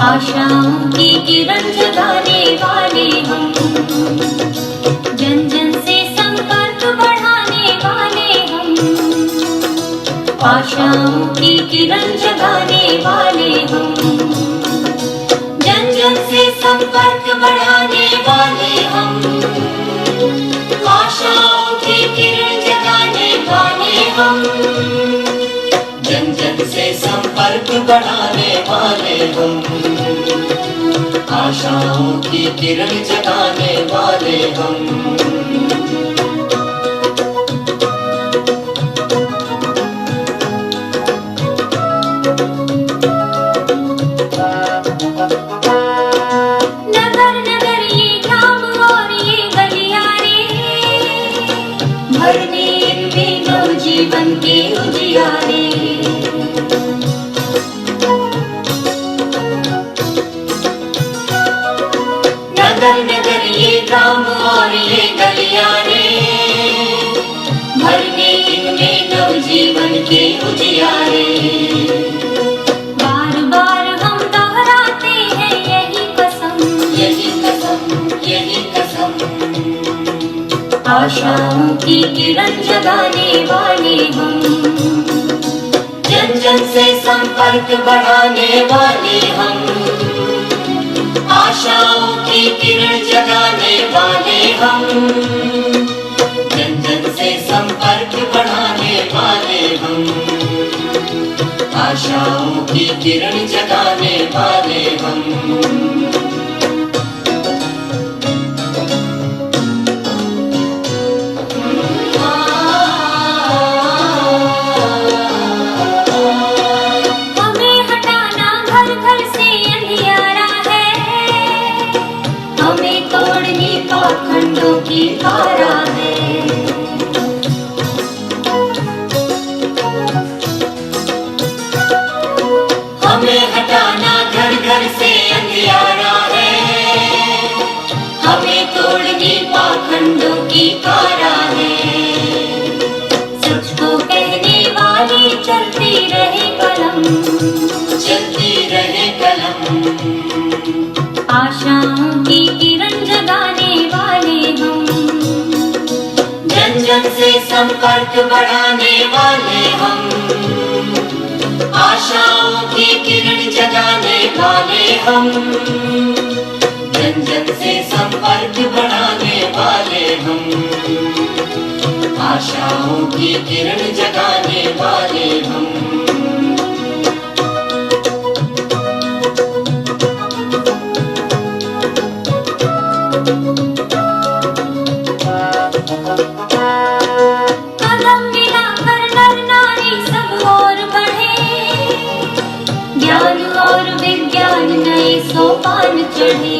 आशाओं की किरण जगाने वाले हम, जन जन से संपर्क बढ़ाने वाले हम, आशाओं की किरण जगाने वाले हम, जन जन से संपर्क बढ़ाने वाले हम, आशाओं की किरण जगाने वाले हम, जन जन से संपर्क बढ़ाने वाले हम, आशाओं की किरण जगाने वाले हम। नगर नगर ये ग्राम और ये गलियारे, भरने इनमें नवजीवन के उजियारे। नगर नगर ये ग्राम और ये गलियारे, भरने इनमें नवजीवन के उजियारे। बार बार हम दोहराते हैं यही कसम, यही कसम, यही कसम। आशाओं की किरण जगाने वाले हम, जन जन से संपर्क बढ़ाने वाले हम, आशाओं की किरण जगाने वाले हम, जन जन से संपर्क बढ़ाने वाले हम, आशाओं की किरण जगाने वाले हम। हमें हटाना घर घर से अंधियारा है, हमें तोड़नी पाखंडों की धारा है। हमें हटाना घर घर से अंधियारा है, हमें तोड़नी पाखंडों की धारा है। सच को कहने वाली चलती रहे कलम, चलती रहे कलम। आशाओं की किरण जगाने वाले हम, जन जन से संपर्क बढ़ाने वाले हम, आशाओं की किरण जगाने वाले हम, जन जन से संपर्क बढ़ाने वाले हम, आशाओं की किरण जगाने वाले हम। कदम मिलाकर नर नारी सब और बढ़े, ज्ञान और विज्ञान नए सोपान चढ़े।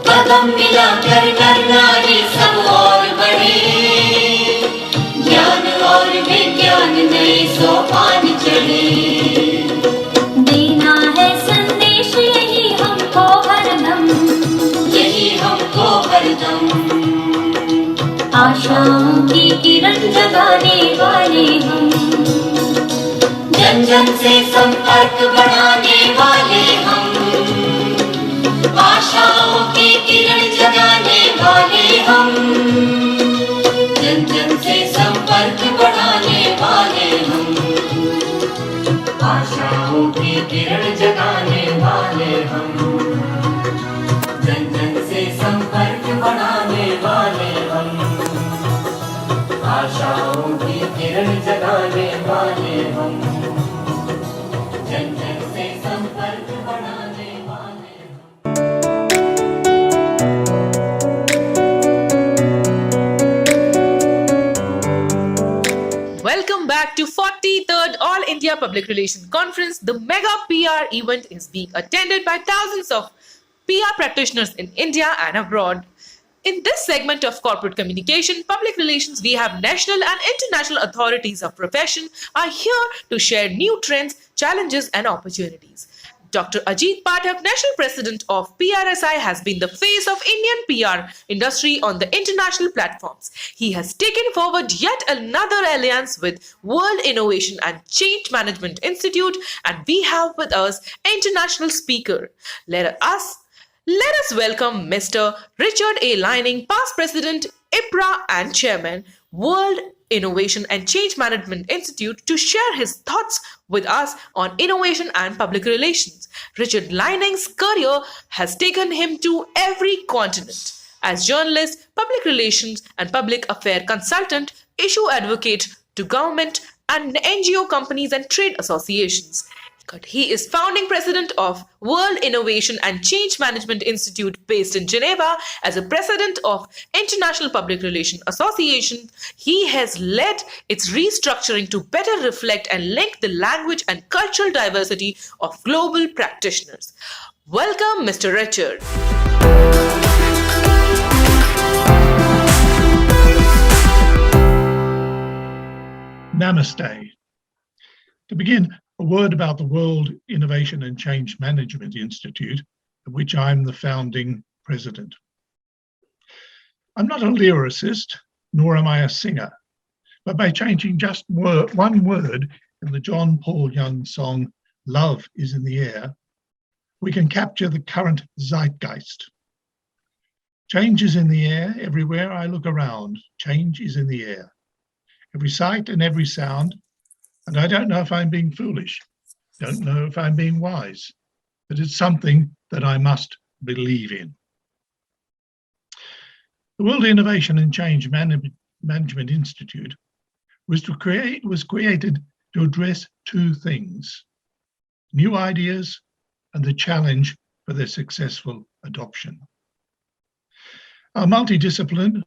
कदम मिलाकर नर नारी सब और बढ़े, ज्ञान और विज्ञान नए सोपान चढ़े। देना है संदेश यही हमको हरदम, यही हमको हरदम। आशाओं की किरण जगाने वाले हम, जन जन से संपर्क बढ़ाने वाले हम, आशाओं की किरण जगाने वाले हम, जन जन से संपर्क बढ़ाने वाले हम, आशाओं की किरण जगाने वाले हम, जन जन से संपर्क बढ़ाने वाले हम, आशाओं की किरण जगाने वाले हम, जन जन से संपर्क बढ़ाने वाले हम। Welcome back to 43rd All India Public Relations Conference. The mega PR event is being attended by thousands of PR practitioners in India and abroad. In this segment of corporate communication, public relations, we have national and international authorities of profession are here to share new trends, challenges and opportunities. Dr. Ajit Pathak, National President of PRSI, has been the face of Indian PR industry on the international platforms. He has taken forward yet another alliance with World Innovation and Change Management Institute, and we have with us international speaker. Let us welcome Mr. Richard A. Linning, past President, IPRA and Chairman, World Innovation and Change Management Institute, to share his thoughts with us on innovation and public relations. Richard Linning's career has taken him to every continent. As journalist, public relations and public affair consultant, issue advocate to government and NGO companies and trade associations. He is founding president of World Innovation and Change Management Institute based in Geneva. As a president of International Public Relations Association, he has led its restructuring to better reflect and link the language and cultural diversity of global practitioners. Welcome, Mr. Richard. Namaste. To begin, a word about the World Innovation and Change Management Institute, of which I'm the founding president. I'm not a lyricist, nor am I a singer, but by changing just one word in the John Paul Young song, "Love is in the Air," we can capture the current zeitgeist. Change is in the air everywhere I look around. Change is in the air. Every sight and every sound. And I don't know if I'm being foolish, don't know if I'm being wise, but it's something that I must believe in. The World Innovation and Change Management Institute was created to address two things: new ideas and the challenge for their successful adoption. Our multidisciplinary,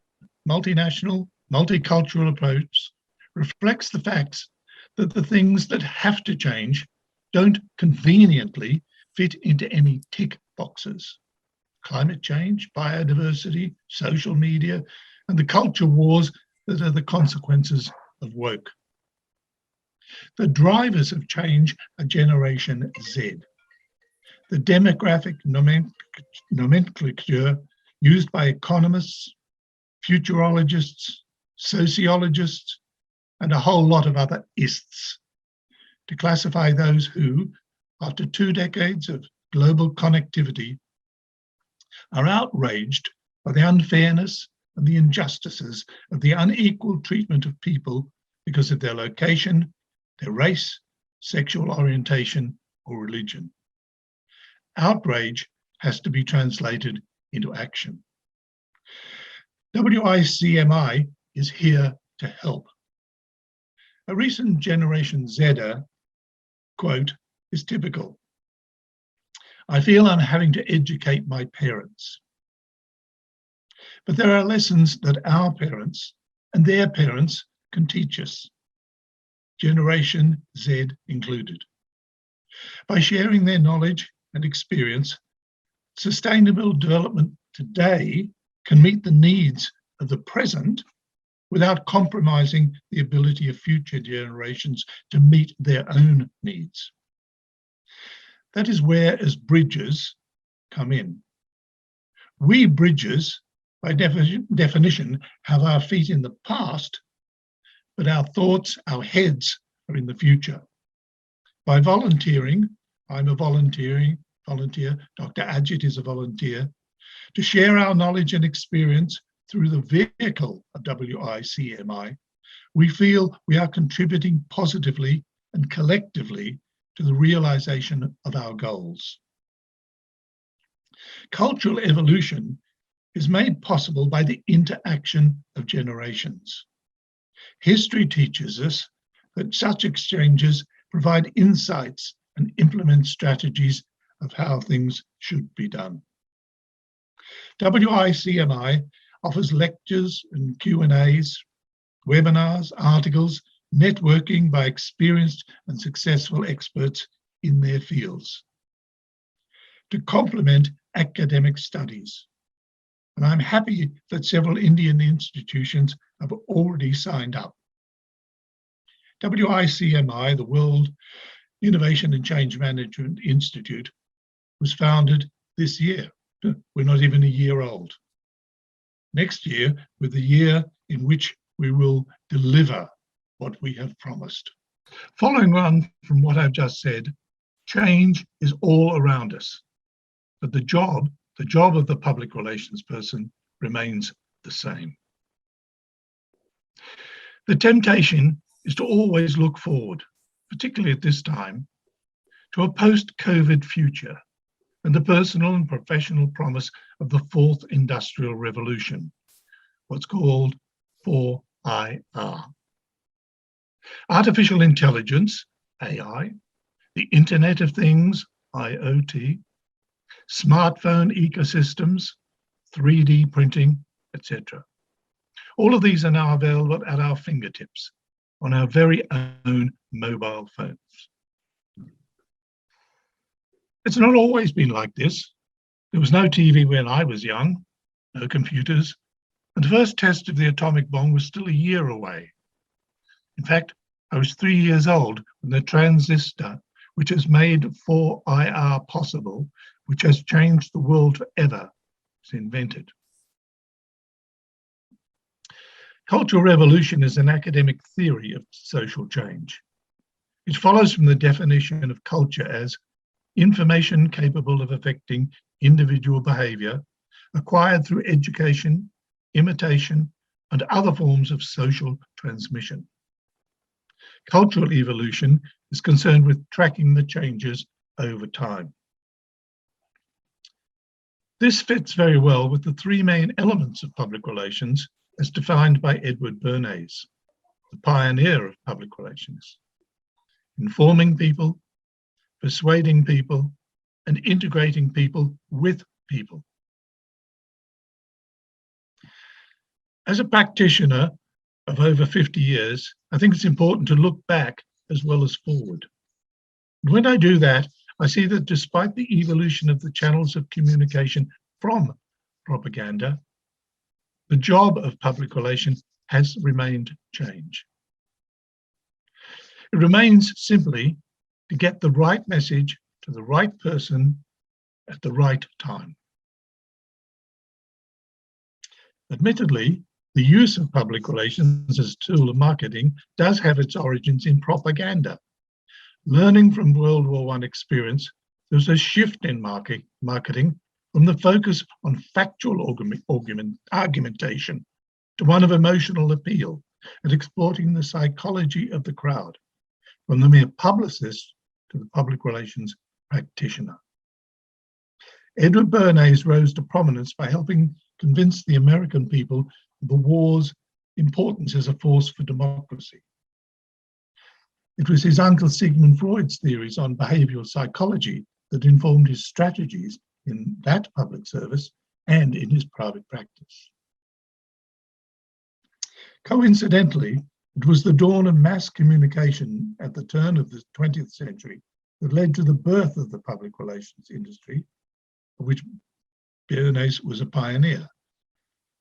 multinational, multicultural approach reflects the facts that the things that have to change don't conveniently fit into any tick boxes. Climate change, biodiversity, social media, and the culture wars that are the consequences of woke. The drivers of change are Generation Z. The demographic nomenclature used by economists, futurologists, sociologists, and a whole lot of other ists to classify those who, after 2 decades of global connectivity, are outraged by the unfairness and the injustices of the unequal treatment of people because of their location, their race, sexual orientation, or religion. Outrage has to be translated into action. WICMI is here to help. A recent Generation Zer quote is typical. "I feel I'm having to educate my parents." But there are lessons that our parents and their parents can teach us, Generation Z included. By sharing their knowledge and experience, sustainable development today can meet the needs of the present without compromising the ability of future generations to meet their own needs. That is where, as bridges, come in. We bridges, by definition, have our feet in the past, but our thoughts, our heads, are in the future. By volunteering, I'm a volunteer, Dr. Ajit is a volunteer, to share our knowledge and experience through the vehicle of WICMI, we feel we are contributing positively and collectively to the realization of our goals. Cultural evolution is made possible by the interaction of generations. History teaches us that such exchanges provide insights and implement strategies of how things should be done. WICMI offers lectures and Q&As, webinars, articles, networking by experienced and successful experts in their fields to complement academic studies. And I'm happy that several Indian institutions have already signed up. WICMI, the World Innovation and Change Management Institute was founded this year. We're not even a year old. Next year, with the year in which we will deliver what we have promised. Following on from what I've just said, change is all around us, but the job of the public relations person remains the same. The temptation is to always look forward, particularly at this time, to a post-COVID future and the personal and professional promise of the fourth industrial revolution, what's called 4IR. Artificial intelligence, AI, the Internet of Things, IoT, smartphone ecosystems, 3D printing, etc. All of these are now available at our fingertips on our very own mobile phones. It's not always been like this. There was no TV when I was young, no computers, and the first test of the atomic bomb was still a year away. In fact, I was 3 years old when the transistor, which has made 4IR possible, which has changed the world forever, was invented. Cultural revolution is an academic theory of social change. It follows from the definition of culture as information capable of affecting individual behaviour, acquired through education, imitation, and other forms of social transmission. Cultural evolution is concerned with tracking the changes over time. This fits very well with the three main elements of public relations as defined by Edward Bernays, the pioneer of public relations: informing people, persuading people, and integrating people with people. As a practitioner of over 50 years, I think it's important to look back as well as forward. And when I do that, I see that despite the evolution of the channels of communication from propaganda, the job of public relations has remained change. It remains simply to get the right message to the right person at the right time. Admittedly, the use of public relations as a tool of marketing does have its origins in propaganda. Learning from World War I experience, there was a shift in marketing from the focus on factual argumentation to one of emotional appeal and exploiting the psychology of the crowd, from the mere publicist to the public relations practitioner. Edward Bernays rose to prominence by helping convince the American people of the war's importance as a force for democracy. It was his uncle Sigmund Freud's theories on behavioral psychology that informed his strategies in that public service and in his private practice. Coincidentally, it was the dawn of mass communication at the turn of the 20th century that led to the birth of the public relations industry, of which Bernays was a pioneer.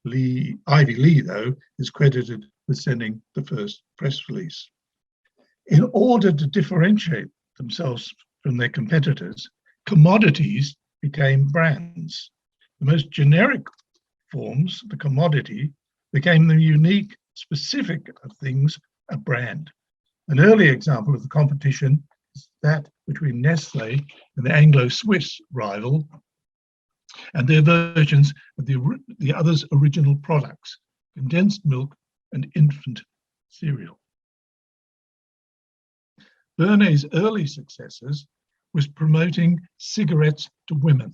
Ivy Lee, though, is credited with sending the first press release. In order to differentiate themselves from their competitors, commodities became brands. The most generic forms, the commodity, became the unique, specific of things, a brand. An early example of the competition is that between Nestle and the Anglo-Swiss rival and their versions of the other's original products, condensed milk and infant cereal. Bernays' early successes was promoting cigarettes to women.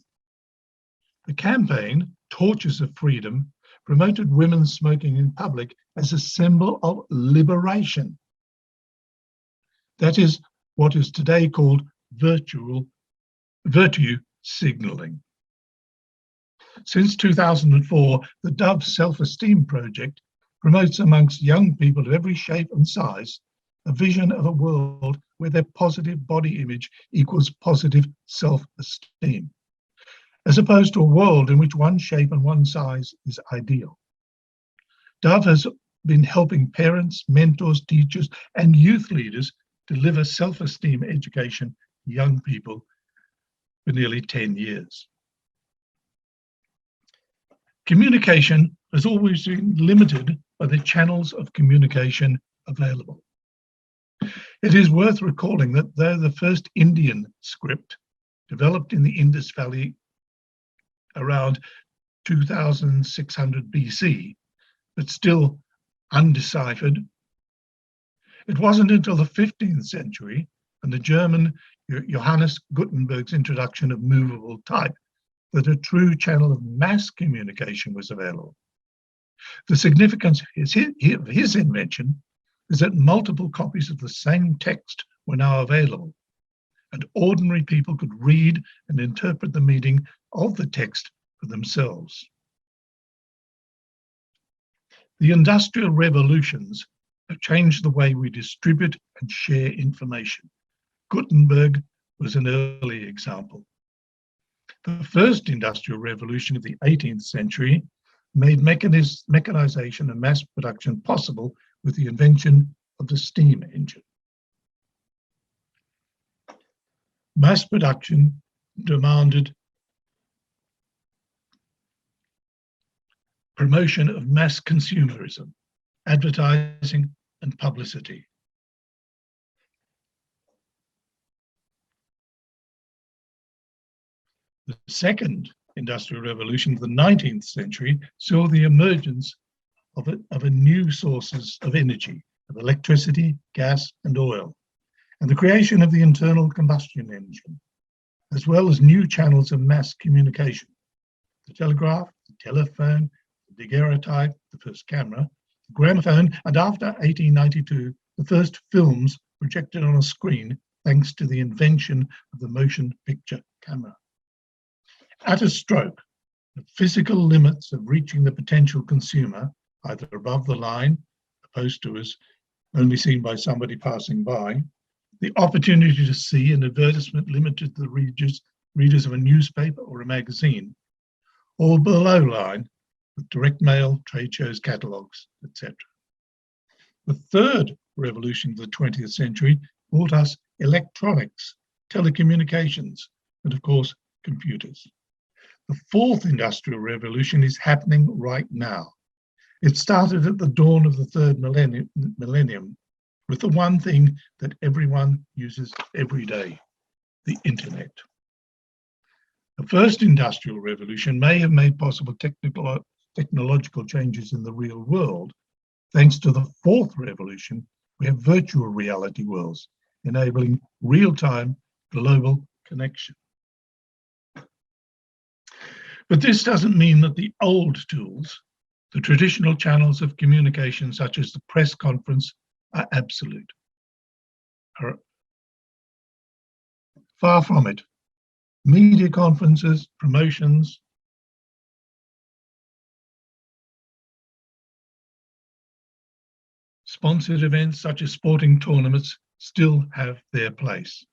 The campaign, Torches of Freedom, promoted women smoking in public as a symbol of liberation. That is what is today called virtue signaling. Since 2004, the Dove Self-Esteem Project promotes amongst young people of every shape and size a vision of a world where their positive body image equals positive self-esteem, as opposed to a world in which one shape and one size is ideal. Dove has been helping parents, mentors, teachers, and youth leaders deliver self-esteem education to young people for nearly 10 years. Communication has always been limited by the channels of communication available. It is worth recalling that though the first Indian script developed in the Indus Valley around 2600 BC, but still undeciphered, it wasn't until the 15th century and the German Johannes Gutenberg's introduction of movable type that a true channel of mass communication was available. The significance of his invention is that multiple copies of the same text were now available, and ordinary people could read and interpret the meaning of the text for themselves. The industrial revolutions have changed the way we distribute and share information. Gutenberg was an early example. The first industrial revolution of the 18th century made mechanization and mass production possible with the invention of the steam engine. Mass production demanded promotion of mass consumerism, advertising, and publicity. The second industrial revolution of the 19th century saw the emergence of a new sources of energy, of electricity, gas, and oil, and the creation of the internal combustion engine, as well as new channels of mass communication. The telegraph, the telephone, the daguerreotype, the first camera, the gramophone, and after 1892, the first films projected on a screen thanks to the invention of the motion picture camera. At a stroke, the physical limits of reaching the potential consumer, either above the line, opposed to us, only seen by somebody passing by, the opportunity to see an advertisement limited to the readers of a newspaper or a magazine, or below line, with direct mail, trade shows, catalogues, etc. The third revolution of the 20th century brought us electronics, telecommunications, and of course, computers. The fourth industrial revolution is happening right now. It started at the dawn of the third millennium with the one thing that everyone uses every day, the internet. The first industrial revolution may have made possible technological changes in the real world. Thanks to the fourth revolution, we have virtual reality worlds, enabling real-time global connection. But this doesn't mean that the old tools, the traditional channels of communication, such as the press conference, are absolute. Far from it. Media conferences, promotions, sponsored events such as sporting tournaments still have their place.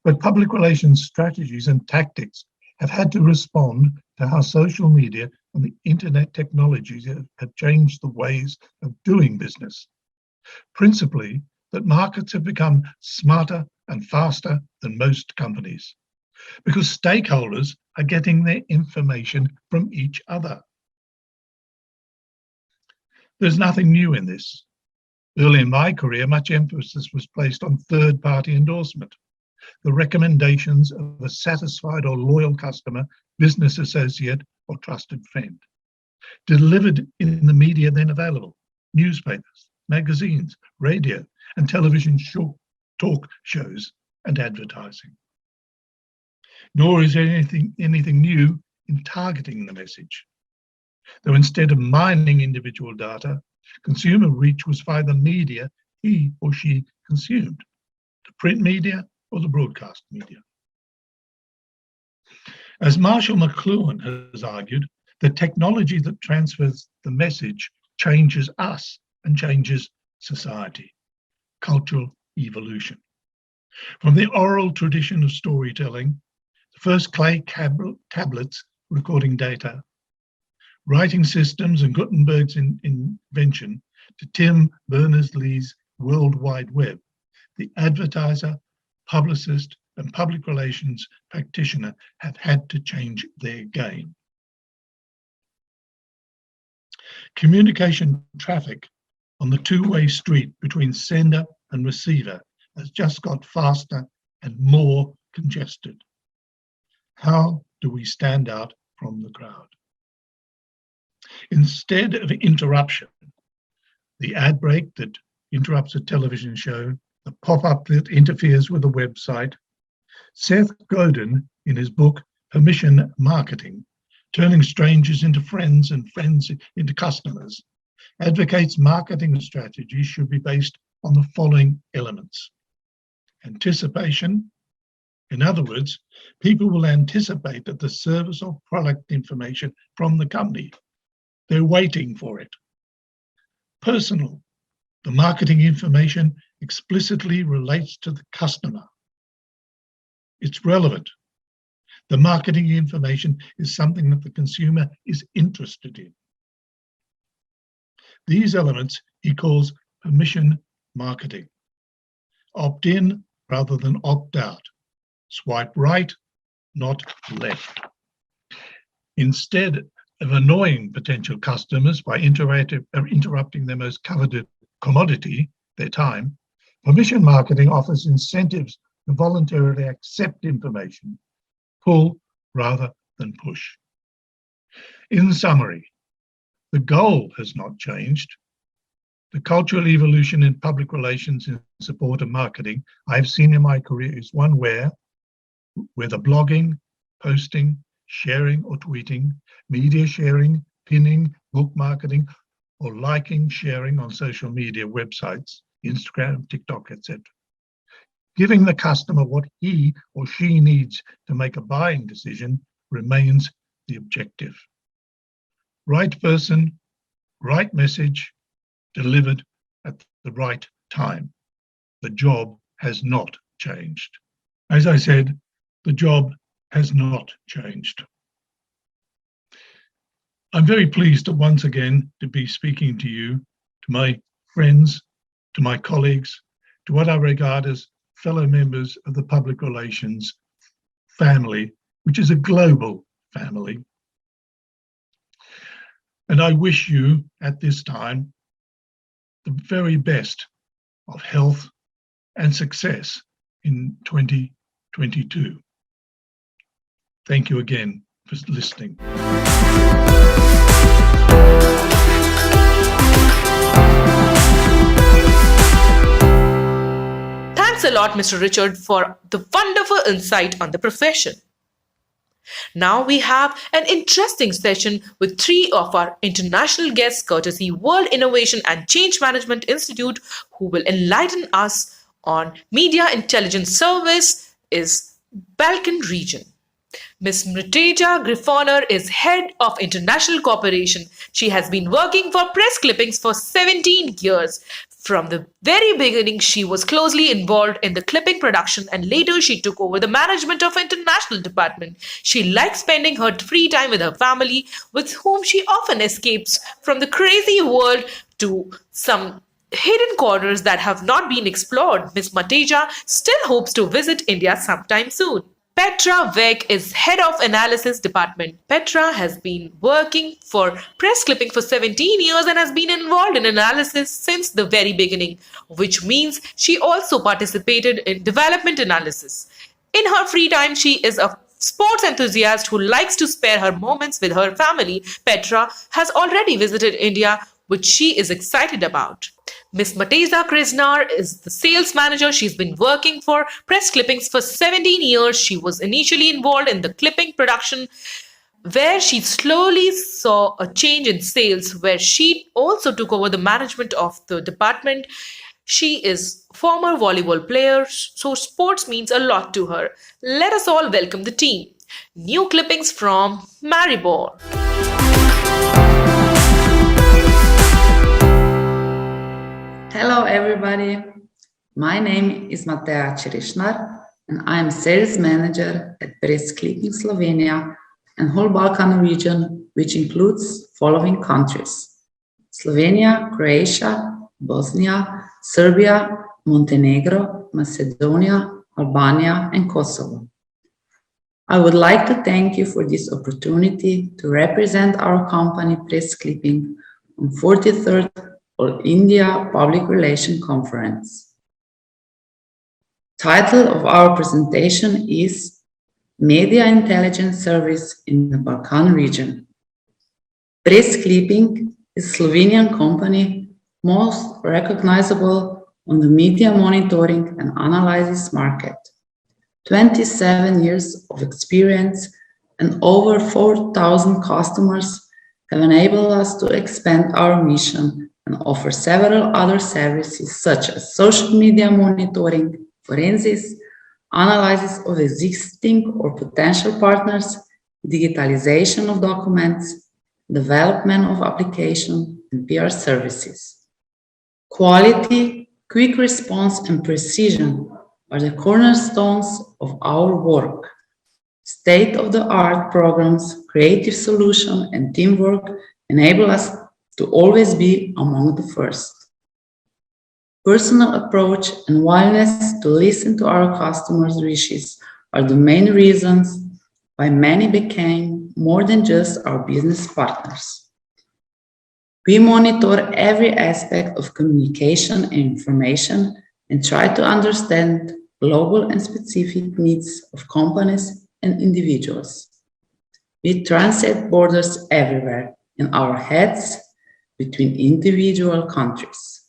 But public relations strategies and tactics have had to respond to how social media and the internet technologies have changed the ways of doing business. Principally, that markets have become smarter and faster than most companies, because stakeholders are getting their information from each other. There's nothing new in this. Early in my career, much emphasis was placed on third-party endorsement, the recommendations of a satisfied or loyal customer, business associate, or trusted friend, delivered in the media then available, newspapers, magazines, radio, and television talk shows and advertising. Nor is there anything new in targeting the message. Though instead of mining individual data, consumer reach was via the media he or she consumed, the print media or the broadcast media. As Marshall McLuhan has argued, the technology that transfers the message changes us and changes society, cultural evolution. From the oral tradition of storytelling, the first clay tablets recording data, writing systems and Gutenberg's invention, to Tim Berners-Lee's World Wide Web, the advertiser, publicist, and public relations practitioner have had to change their game. Communication traffic on the two-way street between sender and receiver has just got faster and more congested. How do we stand out from the crowd? Instead of interruption, the ad break that interrupts a television show, the pop-up that interferes with a website, Seth Godin, in his book Permission Marketing, Turning Strangers into Friends and Friends into Customers, advocates marketing strategies should be based on the following elements. Anticipation. In other words, people will anticipate that the service or product information from the company. They're waiting for it. Personal. The marketing information explicitly relates to the customer. It's relevant. The marketing information is something that the consumer is interested in. These elements he calls permission marketing. Opt in rather than opt out. Swipe right, not left. Instead of annoying potential customers by interrupting their most coveted commodity, their time, permission marketing offers incentives to voluntarily accept information, pull rather than push. In summary, the goal has not changed. The cultural evolution in public relations in support of marketing I've seen in my career is one where, whether blogging, posting, sharing or tweeting, media sharing, pinning, book marketing, or liking, sharing on social media websites, Instagram, TikTok, etc. Giving the customer what he or she needs to make a buying decision remains the objective. Right person, right message, delivered at the right time. The job has not changed. As I said, the job has not changed. I'm very pleased to once again to be speaking to you, to my friends, to my colleagues, to what I regard as fellow members of the public relations family, which is a global family. And I wish you at this time the very best of health and success in 2022. Thank you again for listening. Thanks a lot, Mr. Richard, for the wonderful insight on the profession. Now we have an interesting session with three of our international guests, courtesy World Innovation and Change Management Institute, who will enlighten us on media intelligence service is Balkan region. Ms. Mateja Greifoner is head of international cooperation. She has been working for press clippings for 17 years. From the very beginning, she was closely involved in the clipping production and later she took over the management of international department. She likes spending her free time with her family, with whom she often escapes from the crazy world to some hidden corners that have not been explored. Ms. Mateja still hopes to visit India sometime soon. Petra Vek is head of analysis department. Petra has been working for press clipping for 17 years and has been involved in analysis since the very beginning, which means she also participated in development analysis. In her free time, she is a sports enthusiast who likes to spare her moments with her family. Petra has already visited India, which she is excited about. Ms. Mateja Greifoner is the sales manager. She's been working for press clippings for 17 years. She was initially involved in the clipping production, where she slowly saw a change in sales, where she also took over the management of the department. She is a former volleyball player, so sports means a lot to her. Let us all welcome the team. New clippings from Maribor. Hello everybody, my name is Mateja Greifoner and I am sales manager at Press Clipping Slovenia and whole Balkan region, which includes following countries: Slovenia, Croatia, Bosnia, Serbia, Montenegro, Macedonia, Albania, and Kosovo. I would like to thank you for this opportunity to represent our company Press Clipping on 43rd All India Public Relations Conference. Title of our presentation is Media Intelligence Service in the Balkan region. Press Clipping is a Slovenian company most recognizable on the media monitoring and analysis market. 27 years of experience and over 4,000 customers have enabled us to expand our mission and offer several other services such as social media monitoring, forensics, analysis of existing or potential partners, digitalization of documents, development of application and PR services. Quality, quick response and precision are the cornerstones of our work. State-of-the-art programs, creative solution, and teamwork enable us to always be among the first. Personal approach and willingness to listen to our customers' wishes are the main reasons why many became more than just our business partners. We monitor every aspect of communication and information and try to understand global and specific needs of companies and individuals. We transcend borders everywhere in our heads between individual countries.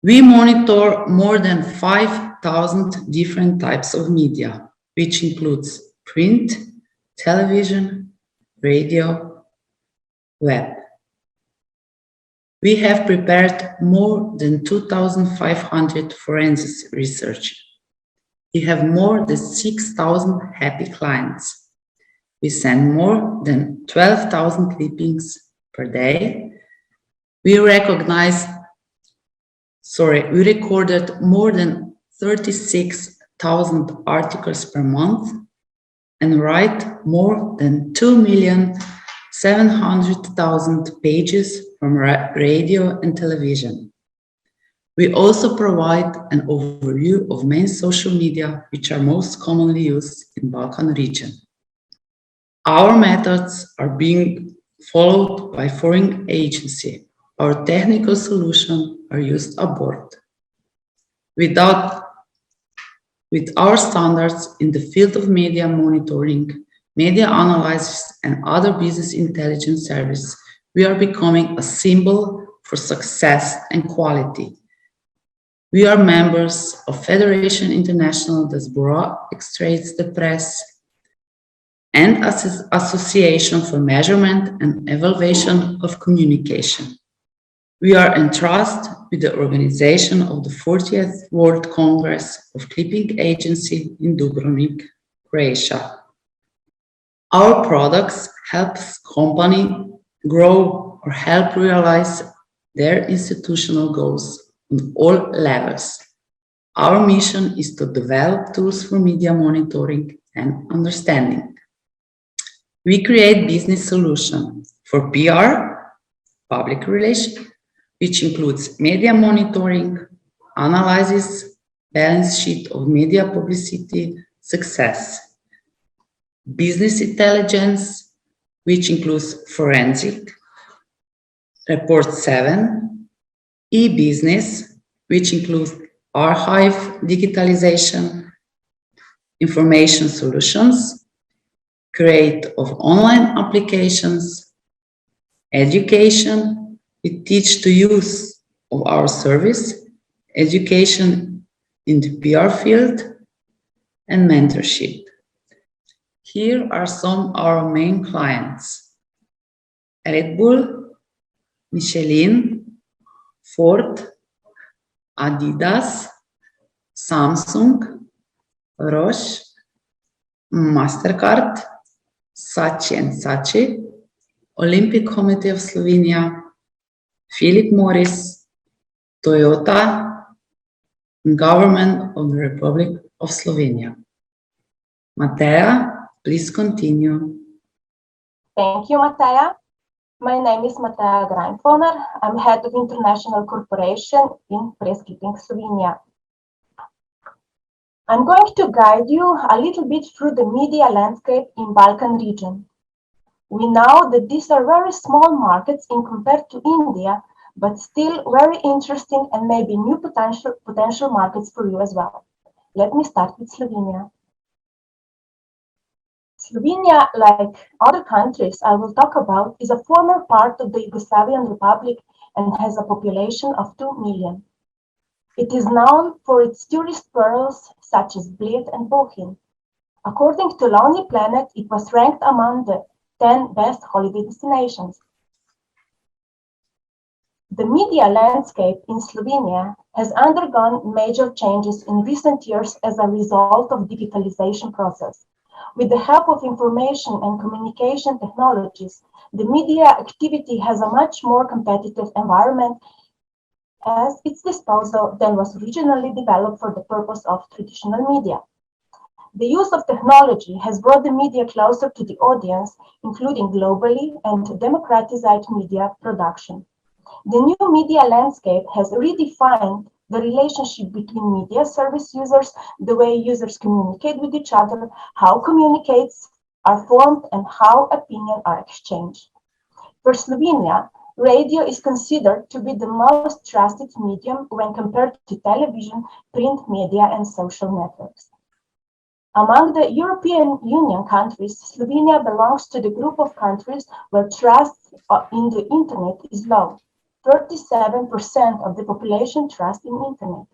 We monitor more than 5,000 different types of media, which includes print, television, radio, web. We have prepared more than 2,500 forensic research. We have more than 6,000 happy clients. We send more than 12,000 clippings per day. We recorded more than 36,000 articles per month and write more than 2,700,000 pages from radio and television. We also provide an overview of main social media which are most commonly used in Balkan region. Our methods are being followed by foreign agency. Our technical solutions are used abroad. With our standards in the field of media monitoring, media analysis, and other business intelligence services, we are becoming a symbol for success and quality. We are members of Federation International des Bureaux Extraits de Presse and Association for Measurement and Evaluation of Communication. We are entrusted with the organization of the 40th World Congress of Clipping Agency in Dubrovnik, Croatia. Our products help companies grow or help realize their institutional goals on all levels. Our mission is to develop tools for media monitoring and understanding. We create business solutions for PR, public relations, which includes media monitoring, analysis, balance sheet of media publicity success, business intelligence, which includes forensic, report 7, e-business, which includes archive digitalization, information solutions, create of online applications, education. We teach the use of our service, education in the PR field, and mentorship. Here are some of our main clients: Red Bull, Michelin, Ford, Adidas, Samsung, Roche, MasterCard, Saatchi & Saatchi, Olympic Committee of Slovenia, Philip Morris, Toyota, and Government of the Republic of Slovenia. Mateja, please continue. Thank you, Mateja. My name is Mateja Greifoner. I'm head of international corporation in Press Clipping Slovenia. I'm going to guide you a little bit through the media landscape in Balkan region. We know that these are very small markets in compared to India, but still very interesting and maybe new potential markets for you as well. Let me start with Slovenia. Slovenia, like other countries I will talk about, is a former part of the Yugoslavian Republic and has a population of 2 million. It is known for its tourist pearls such as Bled and Bohinj. According to Lonely Planet, it was ranked among the 10 best holiday destinations. The media landscape in Slovenia has undergone major changes in recent years as a result of digitalization process. With the help of information and communication technologies, the media activity has a much more competitive environment at its disposal than was originally developed for the purpose of traditional media. The use of technology has brought the media closer to the audience, including globally and democratized media production. The new media landscape has redefined the relationship between media service users, the way users communicate with each other, how communicates are formed, and how opinions are exchanged. For Slovenia, radio is considered to be the most trusted medium when compared to television, print media, and social networks. Among the European Union countries, Slovenia belongs to the group of countries where trust in the internet is low. 37% of the population trust in internet.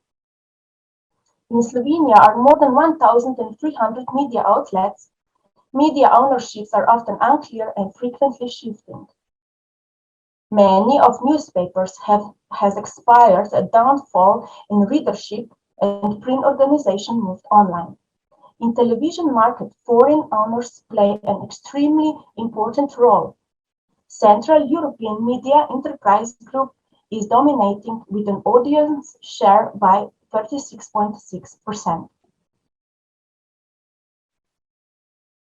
In Slovenia are more than 1,300 media outlets. Media ownerships are often unclear and frequently shifting. Many of newspapers has experienced a downfall in readership and print organization moved online. In television market, foreign owners play an extremely important role. Central European Media Enterprise Group is dominating with an audience share by 36.6%.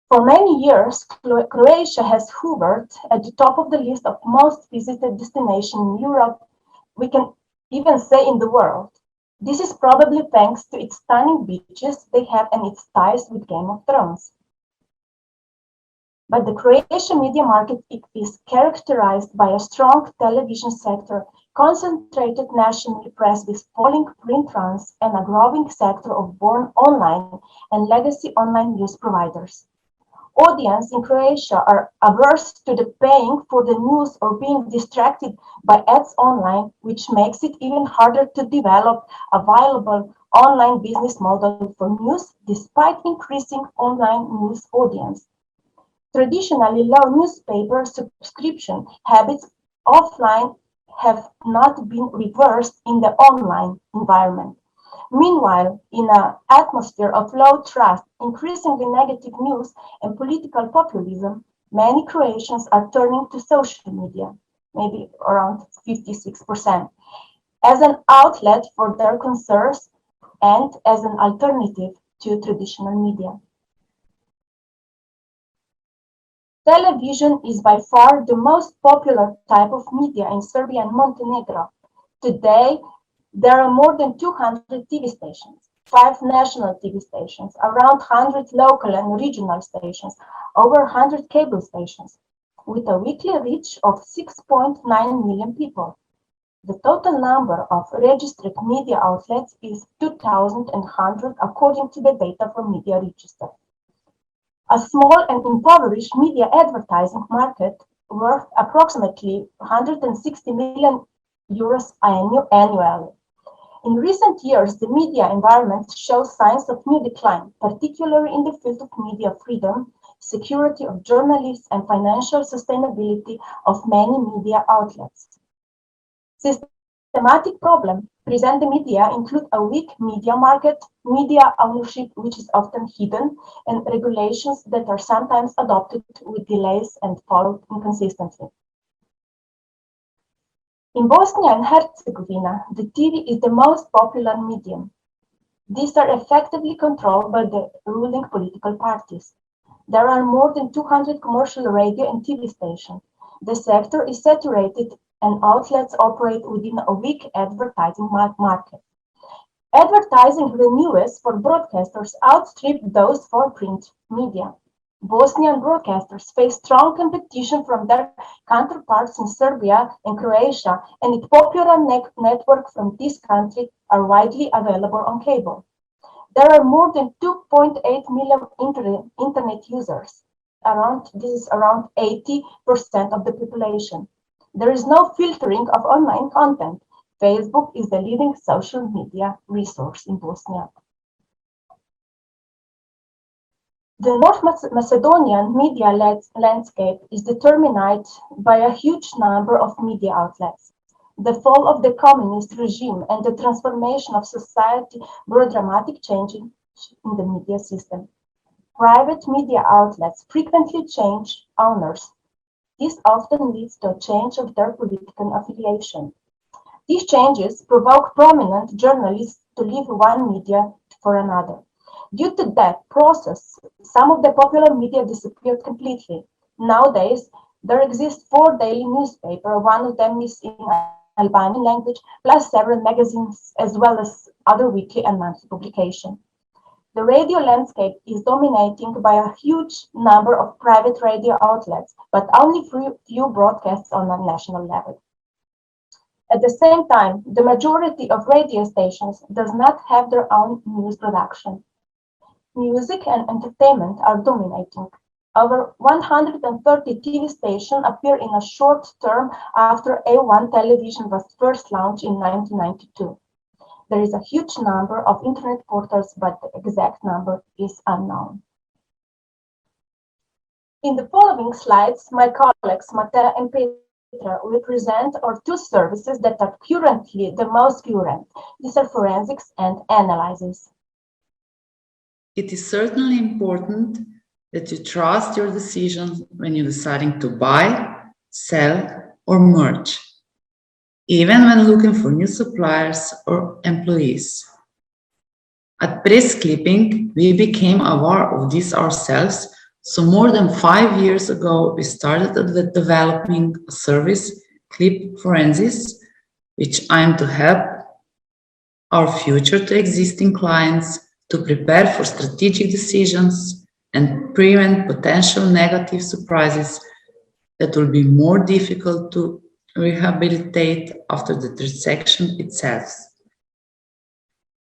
For many years, Croatia has hovered at the top of the list of most visited destinations in Europe, we can even say in the world. This is probably thanks to its stunning beaches they have and its ties with Game of Thrones. But the Croatian media market is characterized by a strong television sector, concentrated national press with falling print runs, and a growing sector of born online and legacy online news providers. Audience in Croatia are averse to the paying for the news or being distracted by ads online, which makes it even harder to develop a viable online business model for news despite increasing online news audience. Traditionally low newspaper subscription habits offline have not been reversed in the online environment. Meanwhile, in an atmosphere of low trust, increasingly negative news, and political populism, many Croatians are turning to social media, maybe around 56%, as an outlet for their concerns and as an alternative to traditional media. Television is by far the most popular type of media in Serbia and Montenegro. Today, there are more than 200 TV stations, 5 national TV stations, around 100 local and regional stations, over 100 cable stations, with a weekly reach of 6.9 million people. The total number of registered media outlets is 2,100 according to the data from Media Register. A small and impoverished media advertising market worth approximately 160 million euros annually. In recent years, the media environment shows signs of new decline, particularly in the field of media freedom, security of journalists, and financial sustainability of many media outlets. Systematic problems present the media include a weak media market, media ownership which is often hidden, and regulations that are sometimes adopted with delays and followed inconsistently. In Bosnia and Herzegovina, the TV is the most popular medium. These are effectively controlled by the ruling political parties. There are more than 200 commercial radio and TV stations. The sector is saturated and outlets operate within a weak advertising market. Advertising revenues for broadcasters outstrip those for print media. Bosnian broadcasters face strong competition from their counterparts in Serbia and Croatia, and its popular network from this country are widely available on cable. There are more than 2.8 million internet users. This is around 80% of the population. There is no filtering of online content. Facebook is the leading social media resource in Bosnia. The North Macedonian media landscape is determined by a huge number of media outlets. The fall of the communist regime and the transformation of society brought dramatic change in the media system. Private media outlets frequently change owners. This often leads to a change of their political affiliation. These changes provoke prominent journalists to leave one media for another. Due to that process, some of the popular media disappeared completely. Nowadays, there exist 4 daily newspapers, one of them is in Albanian language, plus several magazines as well as other weekly and monthly publications. The radio landscape is dominated by a huge number of private radio outlets, but only few broadcasts on a national level. At the same time, the majority of radio stations does not have their own news production. Music and entertainment are dominating. Over 130 TV stations appear in a short term after A1 television was first launched in 1992. There is a huge number of internet portals, but the exact number is unknown. In the following slides, my colleagues Mateja and Petra will present our 2 services that are currently the most current. These are forensics and analysis. It is certainly important that you trust your decisions when you're deciding to buy, sell, or merge, even when looking for new suppliers or employees. At Press Clipping, we became aware of this ourselves, so more than 5 years ago, we started developing a service, Clip Forensics, which aimed to help our future to existing clients to prepare for strategic decisions and prevent potential negative surprises that will be more difficult to rehabilitate after the transaction itself.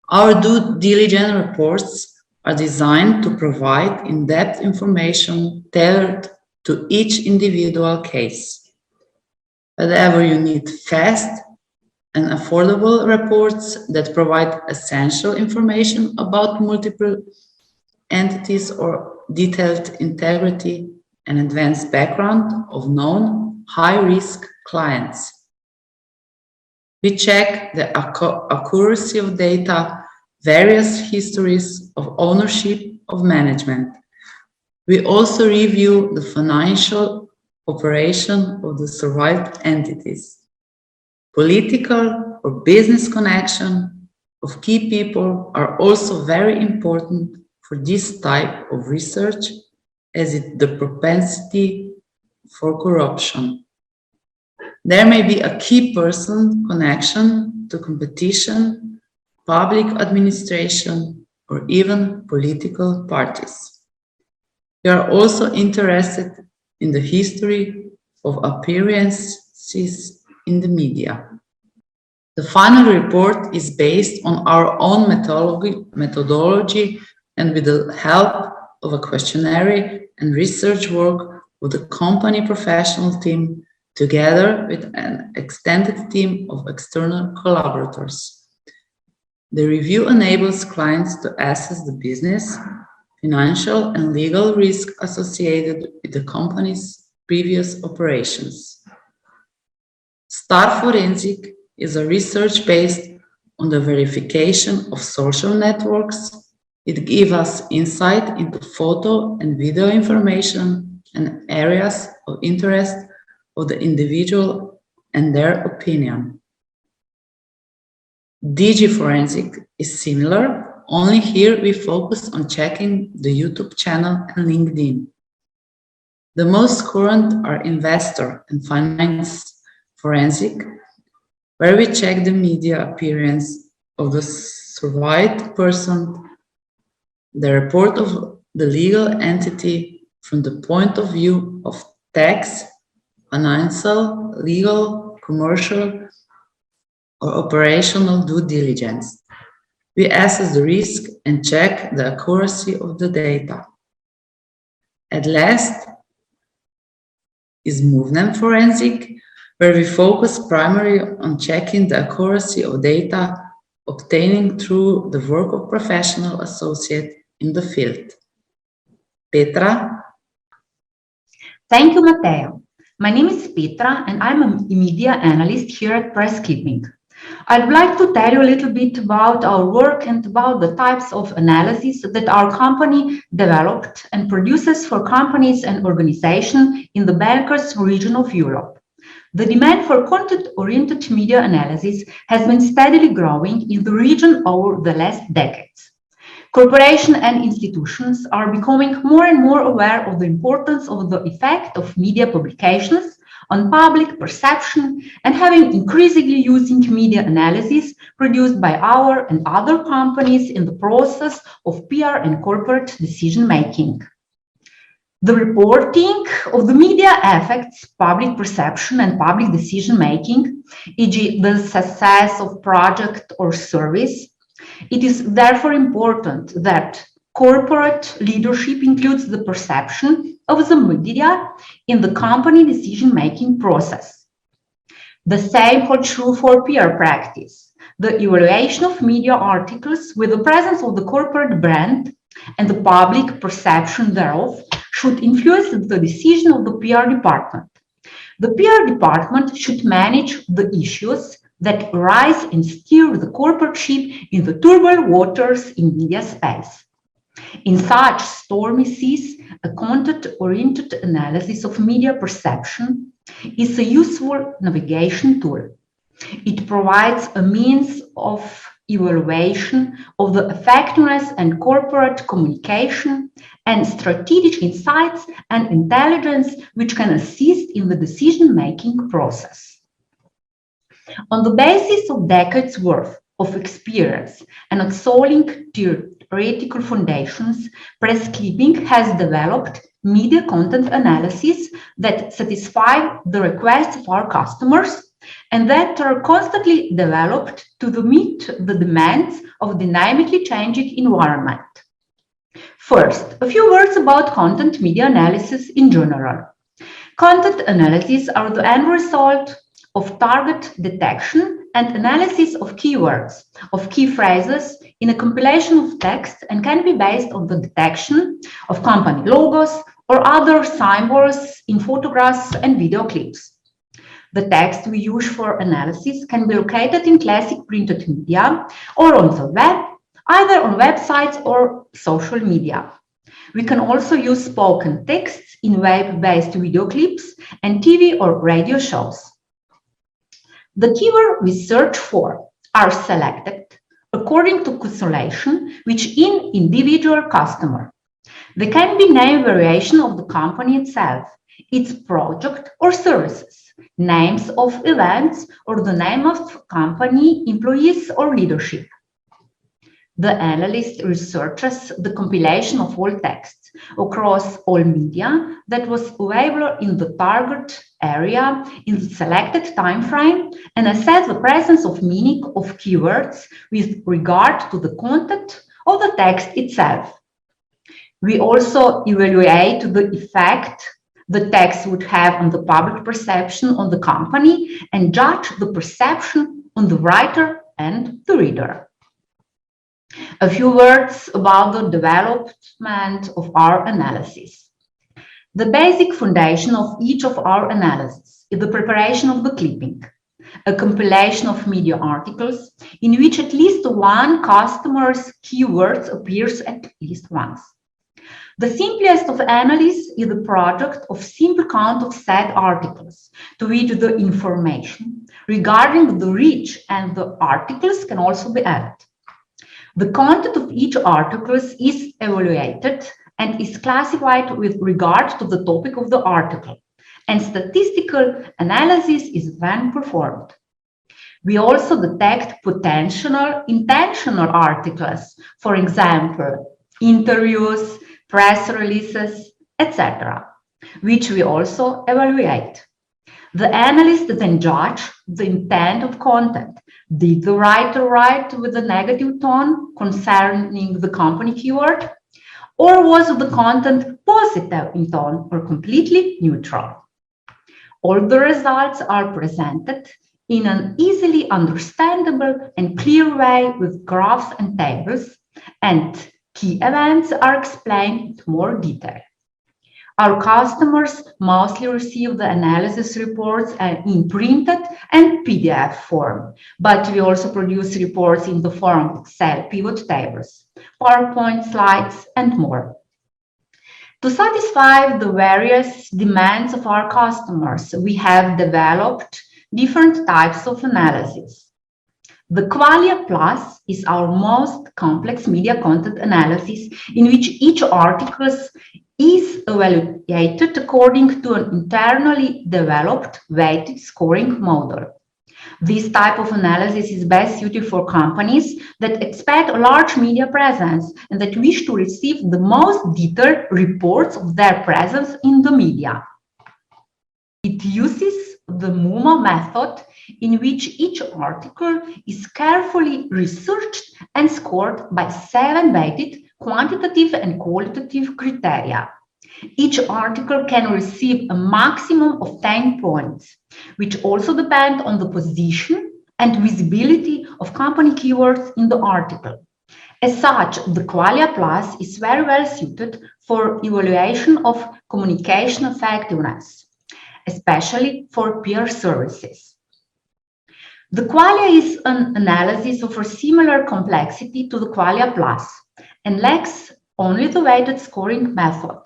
Our due diligence reports are designed to provide in-depth information tailored to each individual case. Whenever you need fast and affordable reports that provide essential information about multiple entities or detailed integrity and advanced background of known high-risk clients. We check the accuracy of data, various histories of ownership of management. We also review the financial operation of the survived entities. Political or business connection of key people are also very important for this type of research, as it the propensity for corruption. There may be a key person connection to competition, public administration, or even political parties. We are also interested in the history of appearances in the media. The final report is based on our own methodology and with the help of a questionnaire and research work with the company professional team, together with an extended team of external collaborators. The review enables clients to assess the business, financial, and legal risk associated with the company's previous operations. Star Forensic is a research based on the verification of social networks. It gives us insight into photo and video information and areas of interest of the individual and their opinion. DG Forensic is similar, only here we focus on checking the YouTube channel and LinkedIn. The most current are investor and finance forensic, where we check the media appearance of the survived person, the report of the legal entity from the point of view of tax, financial, legal, commercial, or operational due diligence. We assess the risk and check the accuracy of the data. At last is movement forensic, where we focus primarily on checking the accuracy of data obtaining through the work of professional associates in the field. Petra? Thank you, Mateja. My name is Petra and I'm a media analyst here at Press Clipping. I'd like to tell you a little bit about our work and about the types of analysis that our company developed and produces for companies and organizations in the Balkans region of Europe. The demand for content-oriented media analysis has been steadily growing in the region over the last decades. Corporations and institutions are becoming more and more aware of the importance of the effect of media publications on public perception and having increasingly using media analysis produced by our and other companies in the process of PR and corporate decision-making. The reporting of the media affects public perception and public decision-making, e.g. the success of project or service. It is therefore important that corporate leadership includes the perception of the media in the company decision-making process. The same holds true for PR practice. The evaluation of media articles with the presence of the corporate brand and the public perception thereof should influence the decision of the PR department. The PR department should manage the issues that arise and steer the corporate ship in the turbulent waters in media space. In such stormy seas, a content-oriented analysis of media perception is a useful navigation tool. It provides a means of evaluation of the effectiveness and corporate communication and strategic insights and intelligence which can assist in the decision-making process. On the basis of decades' worth of experience and a solid theoretical foundations, Press Clipping has developed media content analysis that satisfy the requests of our customers and that are constantly developed to meet the demands of a dynamically changing environment. First, a few words about content media analysis in general. Content analyses are the end result of target detection and analysis of keywords, of key phrases in a compilation of text and can be based on the detection of company logos or other symbols in photographs and video clips. The text we use for analysis can be located in classic printed media or on the web, either on websites or social media. We can also use spoken texts in web-based video clips and TV or radio shows. The keywords we search for are selected according to constellation which in individual customer. They can be name variation of the company itself, its project or services, names of events, or the name of company, employees, or leadership. The analyst researches the compilation of all texts across all media that was available in the target area in the selected time frame and assess the presence of meaning of keywords with regard to the content of the text itself. We also evaluate the effect the text would have on the public perception on the company and judge the perception on the writer and the reader. A few words about the development of our analysis. The basic foundation of each of our analyses is the preparation of the clipping, a compilation of media articles in which at least one customer's keywords appears at least once. The simplest of analysis is the product of simple count of said articles, to which the information regarding the reach and the articles can also be added. The content of each article is evaluated and is classified with regard to the topic of the article, and statistical analysis is then performed. We also detect potential intentional articles, for example, interviews, press releases, etc., which we also evaluate. The analyst then judge the intent of content. Did the writer write with a negative tone concerning the company keyword? Or was the content positive in tone or completely neutral? All the results are presented in an easily understandable and clear way with graphs and tables, and key events are explained in more detail. Our customers mostly receive the analysis reports in printed and PDF form, but we also produce reports in the form of Excel pivot tables, PowerPoint slides, and more. To satisfy the various demands of our customers, we have developed different types of analysis. The Qualia Plus is our most complex media content analysis, in which each article is evaluated according to an internally developed weighted scoring model. This type of analysis is best suited for companies that expect a large media presence and that wish to receive the most detailed reports of their presence in the media. It uses the MUMA method, in which each article is carefully researched and scored by 7 weighted quantitative and qualitative criteria. Each article can receive a maximum of 10 points, which also depend on the position and visibility of company keywords in the article. As such, the Qualia Plus is very well suited for evaluation of communication effectiveness, especially for peer services. The Qualia is an analysis of a similar complexity to the Qualia Plus and lacks only the weighted scoring method.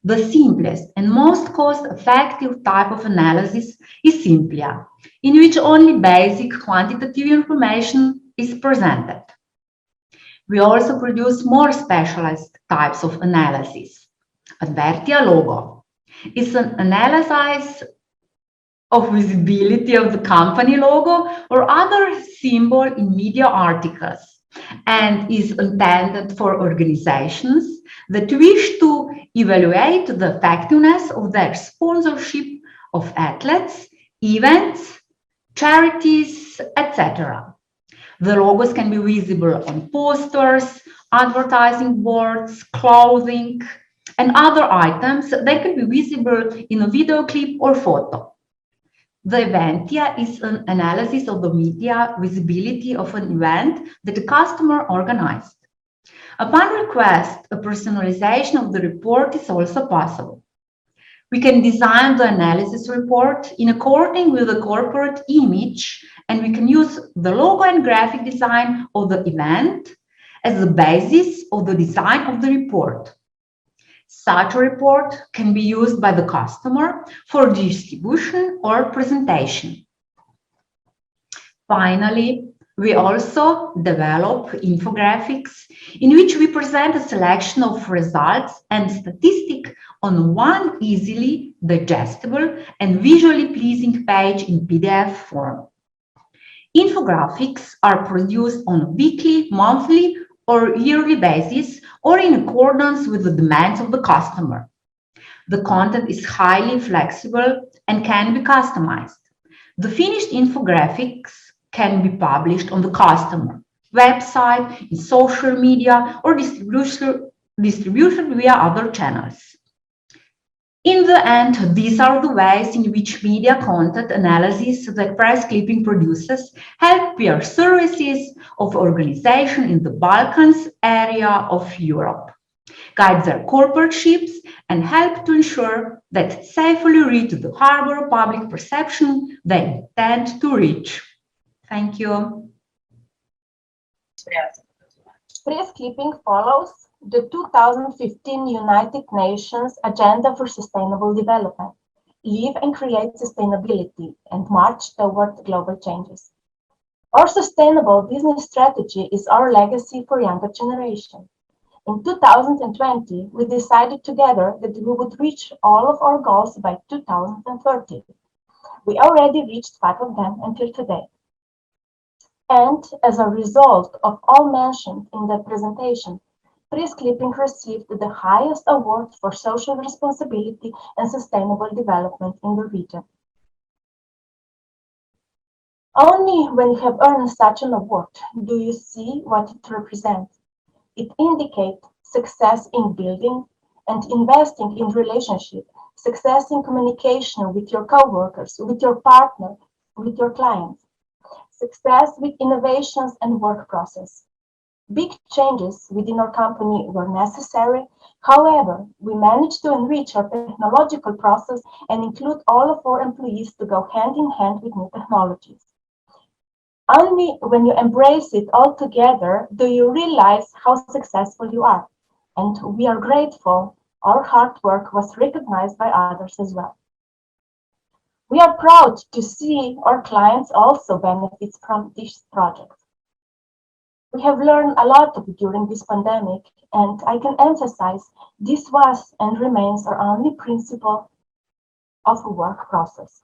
The simplest and most cost-effective type of analysis is Simplia, in which only basic quantitative information is presented. We also produce more specialized types of analysis. Advertia Logo is an analysis of visibility of the company logo or other symbol in media articles, and is intended for organizations that wish to evaluate the effectiveness of their sponsorship of athletes, events, charities, etc. The logos can be visible on posters, advertising boards, clothing, and other items that can be visible in a video clip or photo. The Eventia is an analysis of the media visibility of an event that the customer organized. Upon request, a personalization of the report is also possible. We can design the analysis report in accordance with the corporate image, and we can use the logo and graphic design of the event as the basis of the design of the report. Such a report can be used by the customer for distribution or presentation. Finally, we also develop infographics in which we present a selection of results and statistics on one easily digestible and visually pleasing page in PDF form. Infographics are produced on a weekly, monthly, or yearly basis, or in accordance with the demands of the customer. The content is highly flexible and can be customized. The finished infographics can be published on the customer website, in social media, or distribution via other channels. In the end, these are the ways in which media content analysis that press clipping produces help peer services of organizations in the Balkans area of Europe, guide their corporate ships, and help to ensure that safely reach the harbor of public perception they intend to reach. Thank you. Press clipping follows the 2015 United Nations Agenda for Sustainable Development, Live and Create Sustainability, and March Toward Global Changes. Our sustainable business strategy is our legacy for younger generation. In 2020, we decided together that we would reach all of our goals by 2030. We already reached 5 of them until today. And as a result of all mentioned in the presentation, Press Clipping received the highest award for social responsibility and sustainable development in the region. Only when you have earned such an award do you see what it represents. It indicates success in building and investing in relationship, success in communication with your coworkers, with your partner, with your clients, success with innovations and work process. Big changes within our company were necessary. However, we managed to enrich our technological process and include all of our employees to go hand in hand with new technologies. Only when you embrace it all together do you realize how successful you are. And we are grateful our hard work was recognized by others as well. We are proud to see our clients also benefit from this project. We have learned a lot during this pandemic, and I can emphasize this was and remains our only principle of a work process.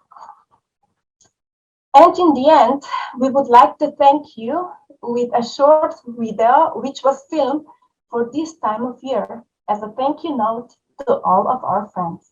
And in the end, we would like to thank you with a short video which was filmed for this time of year as a thank you note to all of our friends.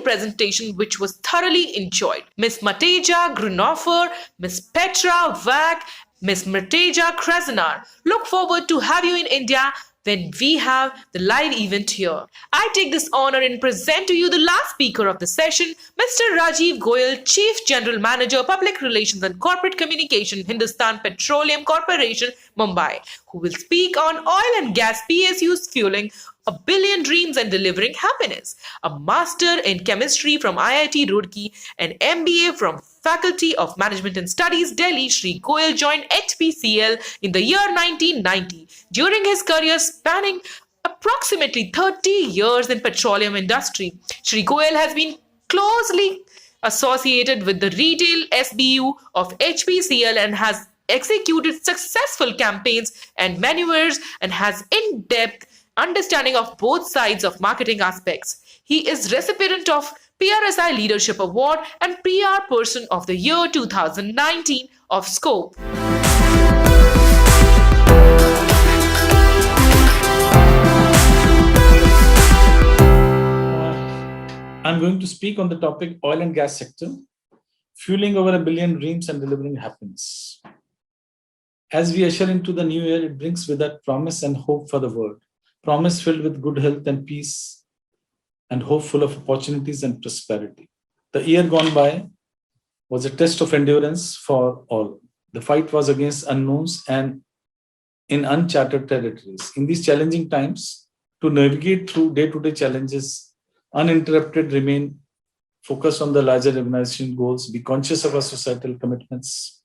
Presentation which was thoroughly enjoyed. Miss Mateja Greifoner, Miss Petra Vek, Miss Mateja Greifoner. Look forward to have you in India when we have the live event here. I take this honor and present to you the last speaker of the session, Mr. Rajeev Goel, Chief General Manager, Public Relations and Corporate Communication, Hindustan Petroleum Corporation, Mumbai, who will speak on oil and gas PSUs fueling a billion dreams and delivering happiness. A master in chemistry from IIT Roorkee and MBA from Faculty of Management and Studies, Delhi, Shri Goel joined HPCL in the year 1990. During his career spanning approximately 30 years in petroleum industry, Shri Goel has been closely associated with the retail SBU of HPCL and has executed successful campaigns and maneuvers and has in-depth understanding of both sides of marketing aspects. He is recipient of PRSI Leadership Award and PR Person of the Year 2019 of Scope. I'm going to speak on the topic oil and gas sector, fueling over a billion dreams and delivering happiness. As we usher into the new year, it brings with it promise and hope for the world. Promise filled with good health and peace, and hope full of opportunities and prosperity. The year gone by was a test of endurance for all. The fight was against unknowns and in uncharted territories. In these challenging times, to navigate through day-to-day challenges, uninterrupted, remain focused on the larger organization goals, be conscious of our societal commitments,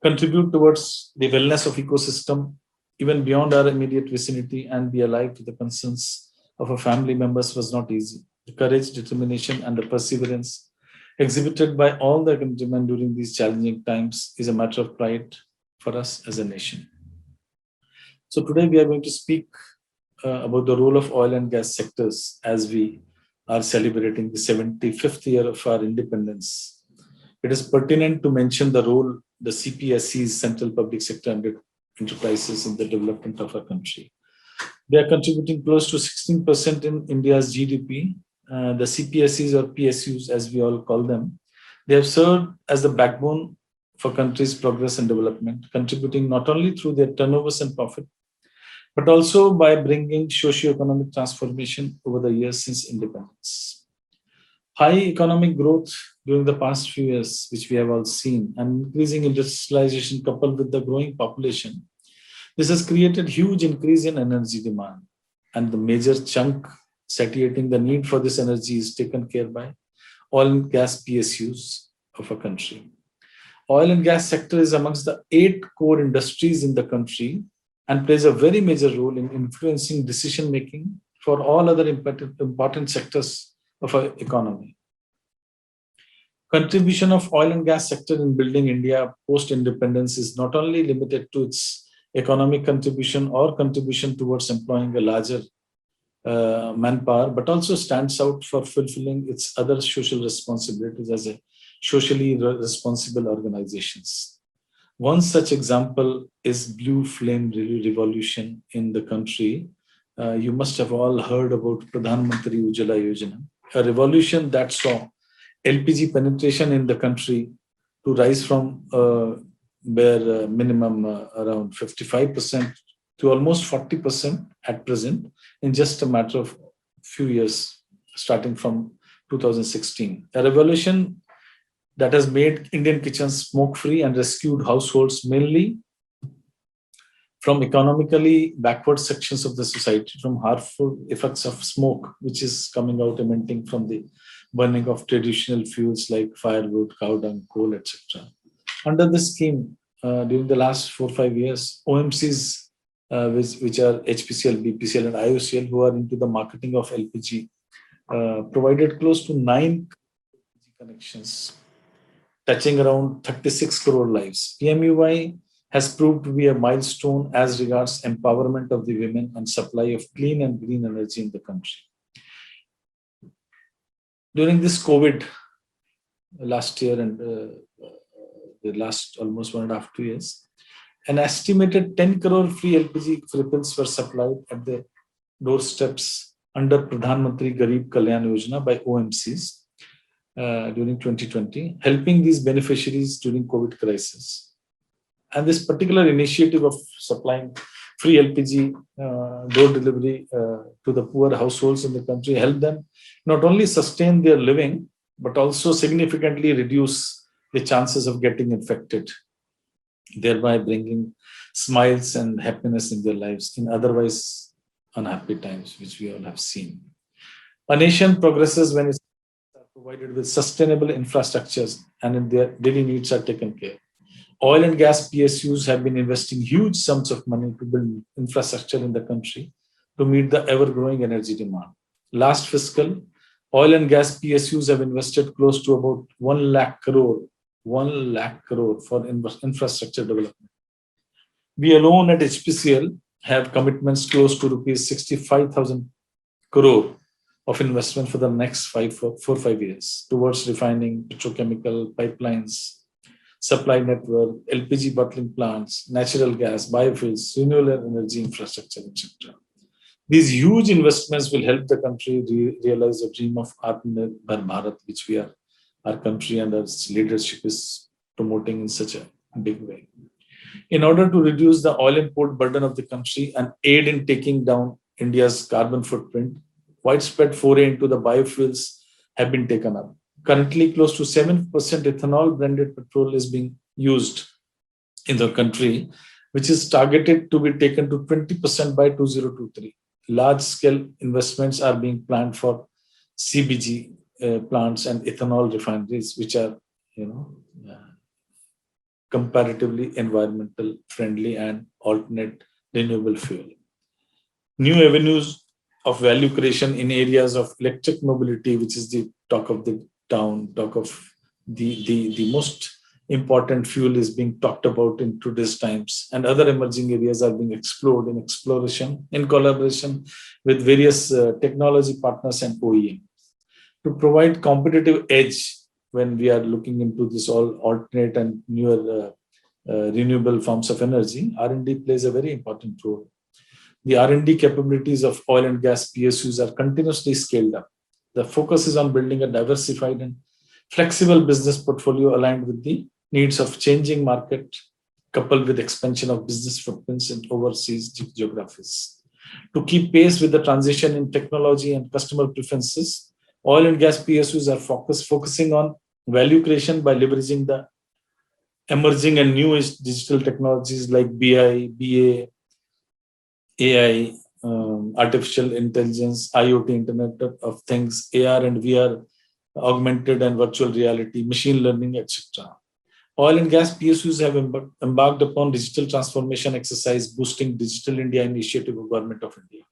contribute towards the wellness of ecosystem, even beyond our immediate vicinity, and be alive to the concerns of our family members was not easy. The courage, determination, and the perseverance exhibited by all the countrymen during these challenging times is a matter of pride for us as a nation. So today we are going to speak about the role of oil and gas sectors as we are celebrating the 75th year of our independence. It is pertinent to mention the role the CPSUs, Central Public Sector Enterprises, in the development of our country. They are contributing close to 16% in India's GDP. The CPSUs or PSUs, as we all call them, they have served as the backbone for country's progress and development, contributing not only through their turnovers and profit, but also by bringing socio-economic transformation over the years since independence. High economic growth during the past few years, which we have all seen, and increasing industrialization coupled with the growing population, this has created huge increase in energy demand, and the major chunk satiating the need for this energy is taken care by oil and gas PSUs of a country. Oil and gas sector is amongst the 8 core industries in the country and plays a very major role in influencing decision-making for all other important sectors of our economy. Contribution of oil and gas sector in building India post-independence is not only limited to its economic contribution or contribution towards employing a larger manpower, but also stands out for fulfilling its other social responsibilities as a socially responsible organizations. One such example is Blue Flame Revolution in the country. You must have all heard about Pradhan Mantri Ujjwala Yojana, a revolution that saw LPG penetration in the country to rise from bare minimum around 55% to almost 40% at present in just a matter of few years, starting from 2016. A revolution that has made Indian kitchens smoke-free and rescued households mainly from economically backward sections of the society from harmful effects of smoke, which is coming out emanating from the burning of traditional fuels like firewood, cow dung, coal, etc. Under this scheme, during the last 4 or 5 years, OMCs, which are HPCL, BPCL, and IOCL, who are into the marketing of LPG, provided close to 9 connections, touching around 36 crore lives. PMUY has proved to be a milestone as regards empowerment of the women and supply of clean and green energy in the country. During this COVID last year and the last almost 1.5 to 2 years, an estimated 10 crore free LPG refills were supplied at the doorsteps under Pradhan Mantri Garib Kalyan Yojana by OMCs during 2020, helping these beneficiaries during COVID crisis. And this particular initiative of supplying free LPG door delivery to the poor households in the country helped them not only sustain their living, but also significantly reduce the chances of getting infected, thereby bringing smiles and happiness in their lives in otherwise unhappy times, which we all have seen. A nation progresses when it's provided with sustainable infrastructures and their daily needs are taken care. Oil and gas PSUs have been investing huge sums of money to build infrastructure in the country to meet the ever-growing energy demand. Last fiscal, oil and gas PSUs have invested close to about 1 lakh crore for infrastructure development. We alone at HPCL have commitments close to rupees 65,000 crore of investment for the next 4 or 5 years towards refining, petrochemical pipelines, supply network, LPG bottling plants, natural gas, biofuels, renewable energy infrastructure, etc. These huge investments will help the country realize the dream of Atmanirbhar Bharat, which our country and its leadership is promoting in such a big way. In order to reduce the oil import burden of the country and aid in taking down India's carbon footprint, widespread foray into the biofuels have been taken up. Currently, close to 7% ethanol blended petrol is being used in the country, which is targeted to be taken to 20% by 2023. Large-scale investments are being planned for CBG plants and ethanol refineries, which are, comparatively environmental friendly and alternate renewable fuel. New avenues of value creation in areas of electric mobility, which is the talk of the town, talk of the most important fuel is being talked about in today's times, and other emerging areas are being explored in exploration in collaboration with various technology partners and OEM to provide competitive edge when we are looking into this all alternate and newer renewable forms of energy. R&D plays a very important role. The R&D capabilities of oil and gas PSUs are continuously scaled up. The focus is on building a diversified and flexible business portfolio aligned with the needs of changing market, coupled with expansion of business footprints in overseas geographies. To keep pace with the transition in technology and customer preferences, oil and gas PSUs are focusing on value creation by leveraging the emerging and new digital technologies like BI, BA, AI, artificial intelligence, IoT, Internet of Things, AR and VR, augmented and virtual reality, machine learning, etc. Oil and gas PSUs have embarked upon digital transformation exercise boosting Digital India initiative of Government of India.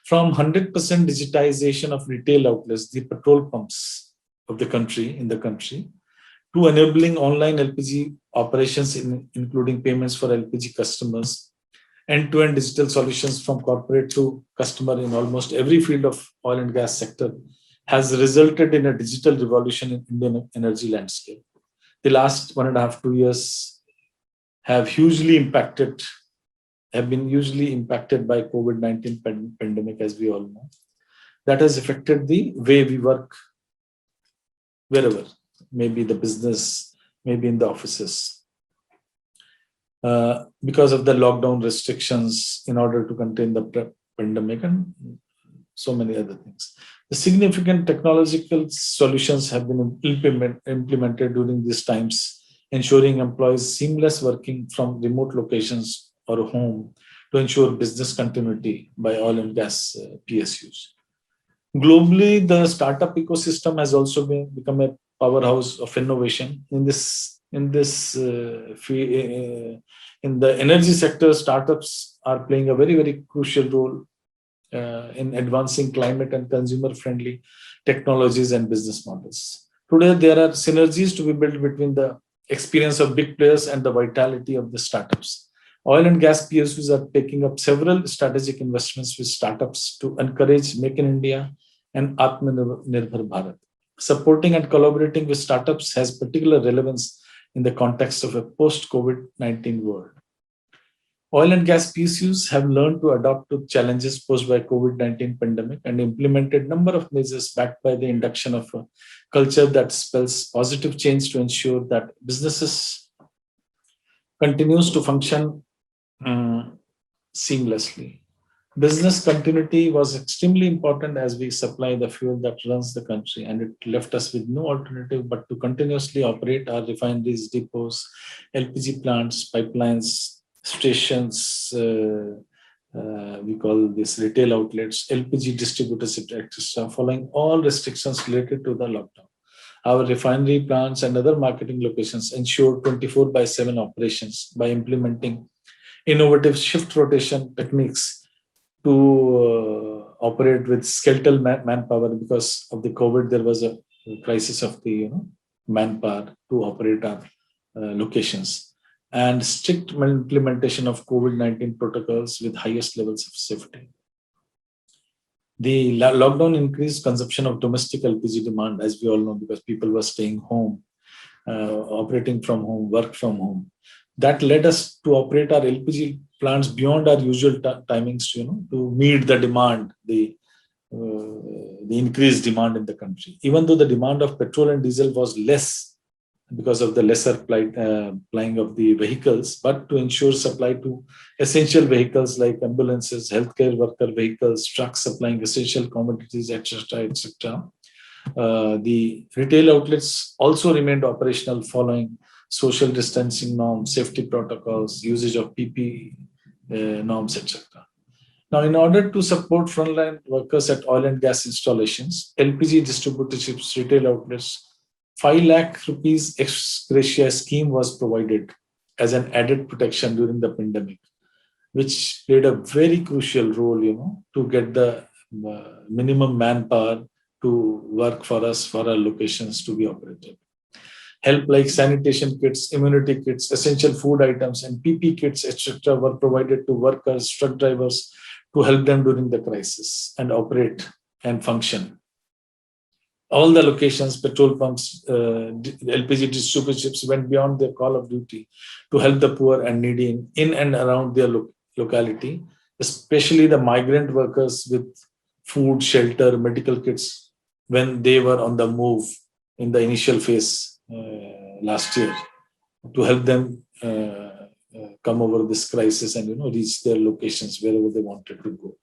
From 100% digitization of retail outlets, the petrol pumps of the country, to enabling online LPG operations, including payments for LPG customers, end-to-end digital solutions from corporate to customer in almost every field of oil and gas sector has resulted in a digital revolution in Indian energy landscape. The last 1.5 to 2 years have been hugely impacted by COVID-19 pandemic, as we all know. That has affected the way we work wherever, maybe the business, maybe in the offices. Because of the lockdown restrictions in order to contain the pandemic and so many other things. The significant technological solutions have been implemented during these times, ensuring employees seamless working from remote locations or home to ensure business continuity by oil and gas PSUs. Globally, the startup ecosystem has also become a powerhouse of innovation. In the energy sector, startups are playing a very, very crucial role in advancing climate and consumer-friendly technologies and business models. Today, there are synergies to be built between the experience of big players and the vitality of the startups. Oil and gas PSUs are taking up several strategic investments with startups to encourage Make in India and Atmanirbhar Bharat. Supporting and collaborating with startups has particular relevance in the context of a post-COVID-19 world. Oil and gas PSUs have learned to adapt to challenges posed by COVID-19 pandemic and implemented a number of measures backed by the induction of a culture that spells positive change to ensure that businesses continues to function seamlessly. Business continuity was extremely important as we supply the fuel that runs the country, and it left us with no alternative but to continuously operate our refineries, depots, LPG plants, pipelines, stations, we call this retail outlets, LPG distributors, etc., following all restrictions related to the lockdown. Our refinery plants and other marketing locations ensure 24/7 operations by implementing innovative shift rotation techniques to operate with skeletal manpower. Because of the COVID, there was a crisis of the manpower to operate our locations, and strict implementation of COVID-19 protocols with highest levels of safety. The lockdown increased consumption of domestic LPG demand, as we all know, because people were staying home, operating from home, work from home. That led us to operate our LPG plants beyond our usual timings, to meet the demand, the increased demand in the country. Even though the demand of petrol and diesel was less because of the lesser plying of the vehicles, but to ensure supply to essential vehicles like ambulances, healthcare worker vehicles, trucks supplying essential commodities, etc., etc. The retail outlets also remained operational following social distancing norms, safety protocols, usage of PPE norms, etc. Now, in order to support frontline workers at oil and gas installations, LPG distributorships, retail outlets, 5 lakh rupees ex gratia scheme was provided as an added protection during the pandemic, which played a very crucial role, to get the minimum manpower to work for us, for our locations to be operated. Help like sanitation kits, immunity kits, essential food items, and PP kits, etc., were provided to workers, truck drivers to help them during the crisis and operate and function. All the locations, petrol pumps, LPG distributorships went beyond their call of duty to help the poor and needy in and around their locality, especially the migrant workers with food, shelter, medical kits when they were on the move in the initial phase last year, to help them come over this crisis and reach their locations wherever they wanted to go.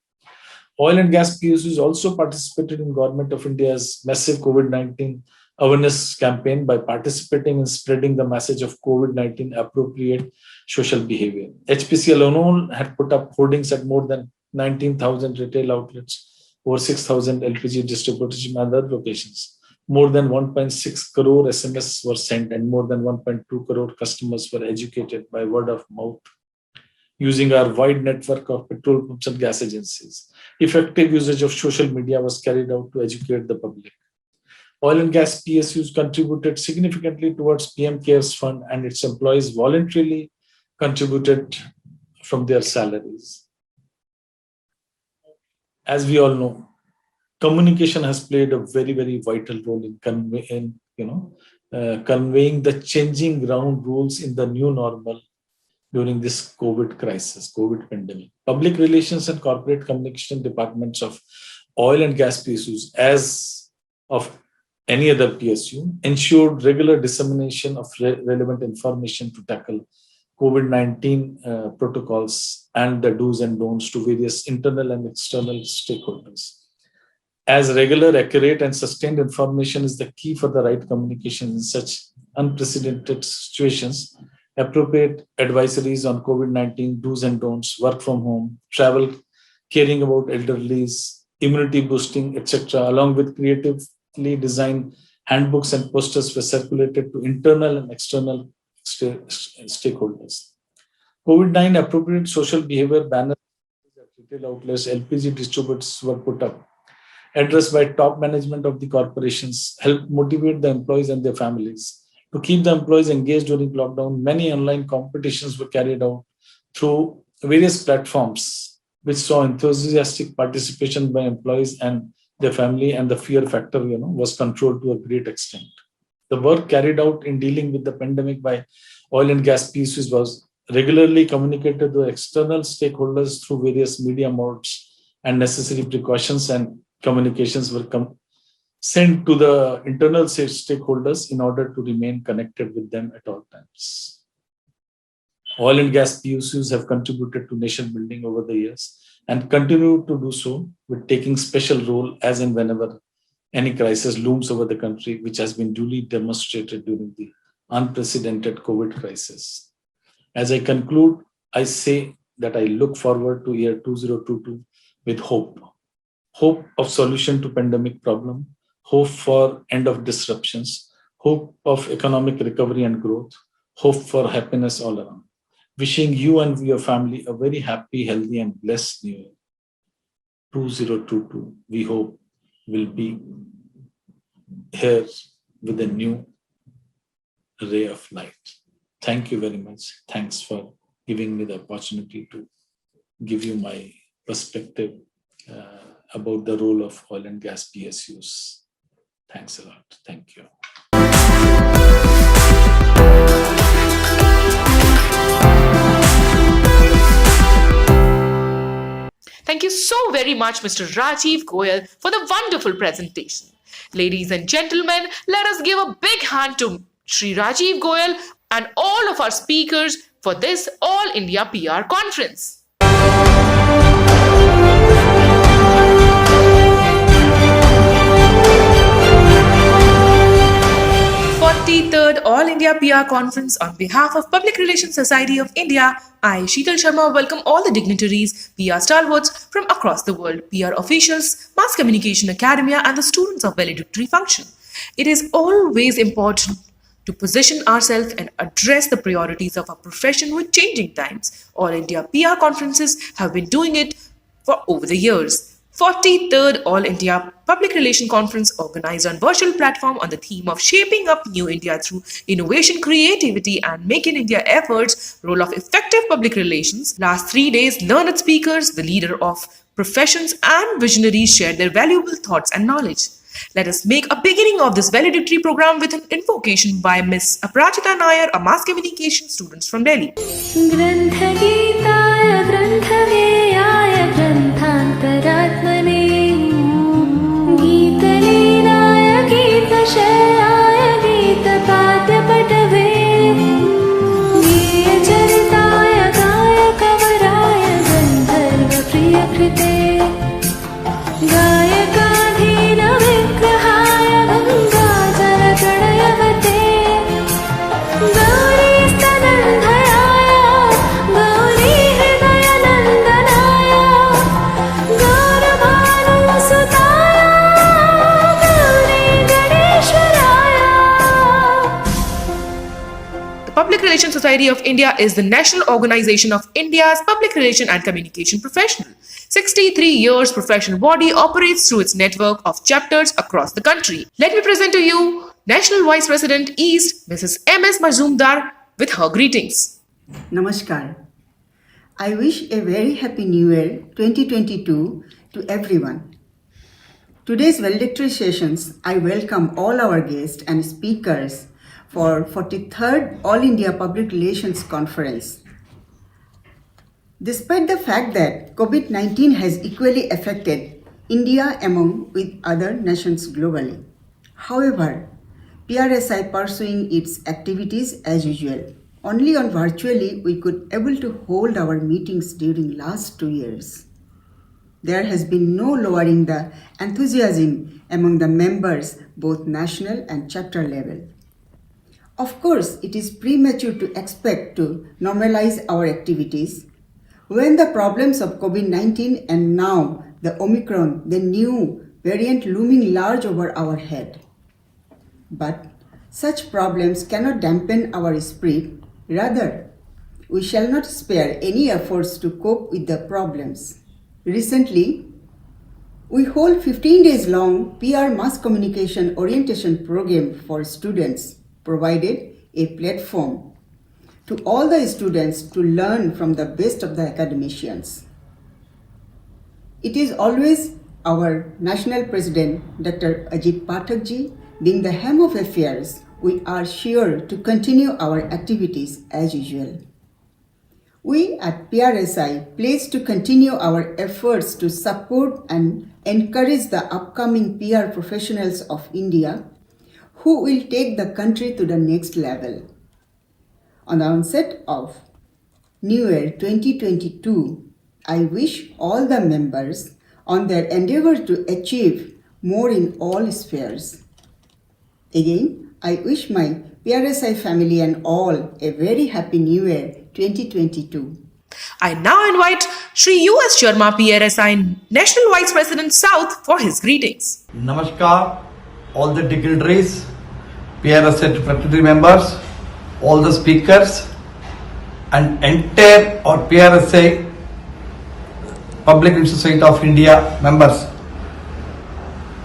Oil and gas PSUs also participated in Government of India's massive COVID-19 awareness campaign by participating in spreading the message of COVID-19 appropriate social behavior. HPCL alone had put up hoardings at more than 19,000 retail outlets, over 6,000 LPG distributors and other locations. More than 1.6 crore SMS were sent and more than 1.2 crore customers were educated by word of mouth using our wide network of petrol pumps and gas agencies. Effective usage of social media was carried out to educate the public. Oil and gas PSUs contributed significantly towards PM CARES Fund, and its employees voluntarily contributed from their salaries. As we all know, communication has played a very, very vital role in conveying the changing ground rules in the new normal during this COVID crisis, COVID pandemic. Public relations and corporate communication departments of oil and gas PSUs, as of any other PSU, ensured regular dissemination of relevant information to tackle COVID-19 protocols and the do's and don'ts to various internal and external stakeholders. As regular, accurate, and sustained information is the key for the right communication in such unprecedented situations, appropriate advisories on COVID-19 do's and don'ts, work from home, travel, caring about elderlies, immunity boosting, etc., along with creatively designed handbooks and posters were circulated to internal and external stakeholders. COVID-19 appropriate social behavior banners at retail outlets, LPG distributors were put up, addressed by top management of the corporations, help motivate the employees and their families. To keep the employees engaged during lockdown, many online competitions were carried out through various platforms, which saw enthusiastic participation by employees and their family, and the fear factor, was controlled to a great extent. The work carried out in dealing with the pandemic by oil and gas PSUs was regularly communicated to external stakeholders through various media modes, and necessary precautions and communications were sent to the internal stakeholders in order to remain connected with them at all times. Oil and gas PSUs have contributed to nation building over the years and continue to do so, with taking special role as and whenever any crisis looms over the country, which has been duly demonstrated during the unprecedented COVID crisis. As I conclude, I say that I look forward to year 2022 with hope. Hope of solution to pandemic problem, hope for end of disruptions, hope of economic recovery and growth, hope for happiness all around. Wishing you and your family a very happy, healthy, and blessed new year. 2022, we hope, will be here with a new ray of light. Thank you very much. Thanks for giving me the opportunity to give you my perspective about the role of oil and gas PSUs. Thanks a lot. Thank you. Thank you so very much, Mr. Rajeev Goel, for the wonderful presentation. Ladies and gentlemen, let us give a big hand to Shri Rajeev Goel and all of our speakers for this All India PR conference. 43rd All India PR Conference. On behalf of Public Relations Society of India, I, Sheetal Sharma, welcome all the dignitaries, PR stalwarts from across the world, PR officials, mass communication academia, and the students of valedictory function. It is always important to position ourselves and address the priorities of our profession with changing times. All India PR conferences have been doing it for over the years. 43rd All India Public Relation Conference organized on virtual platform on the theme of shaping up New India through innovation, creativity and Make in India efforts, role of effective public relations. Last 3 days, learned speakers, the leader of professions and visionaries shared their valuable thoughts and knowledge. Let us make a beginning of this valedictory program with an invocation by Miss Aparajita Nair, a mass communication student from Delhi. ग्रन्थगीताय ग्रन्थवेयाय ग्रन्थान्तरात्मने गीतलीनाय गीतशयाय गीतपाद्यपटवे गीयचरिताय गायकवराय गन्धर्वप्रियकृते गायकाधीन विग्रहाय गङ्गाजलप्रणयवते गौरीस्तनन्धयाय गौरीहृदयनन्दनाय गौरभानुसुताय गौरीगणेश्वराय. The Public Relations Society of India is the national organization of India's public relation and communication professional. 63 years professional body operates through its network of chapters across the country. Let me present to you National Vice President East, Mrs. M.S. Majumdar, with her greetings. Namaskar. I wish a very happy New Year 2022 to everyone. Today's valedictory sessions, I welcome all our guests and speakers for 43rd All India Public Relations Conference. Despite the fact that COVID-19 has equally affected India among with other nations globally, however, PRSI pursuing its activities as usual. Only on virtually we could able to hold our meetings during last 2 years. There has been no lowering the enthusiasm among the members, both national and chapter level. Of course, it is premature to expect to normalize our activities when the problems of COVID-19 and now the Omicron, the new variant looming large over our head. But such problems cannot dampen our spirit. Rather, we shall not spare any efforts to cope with the problems. Recently, we hold 15 days long PR mass communication orientation program for students, provided a platform to all the students to learn from the best of the academicians. It is always our National President, Dr. Ajit Pathakji, being the helm of affairs. We are sure to continue our activities as usual. We at PRSI pledge to continue our efforts to support and encourage the upcoming PR professionals of India who will take the country to the next level. On the onset of New Year 2022, I wish all the members on their endeavor to achieve more in all spheres. Again, I wish my PRSI family and all a very happy New Year 2022. I now invite Shri U.S. Sharma, PRSI National Vice President South, for his greetings. Namaskar, all the dignitaries, PRSI fraternity members, all the speakers, and entire our PRSI Public Relations Society of India members.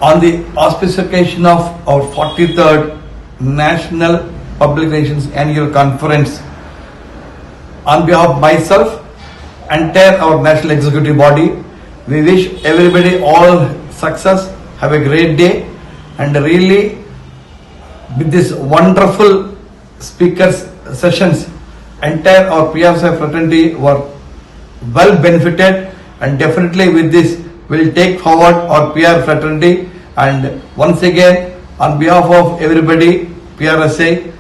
On the auspicious occasion of our 43rd National Public Relations Annual Conference, on behalf of myself, entire our national executive body, we wish everybody all success, have a great day, and really with this wonderful speakers sessions, entire our PRSI fraternity were well benefited, and definitely with this will take forward our PR fraternity. And once again, on behalf of everybody, PRSI,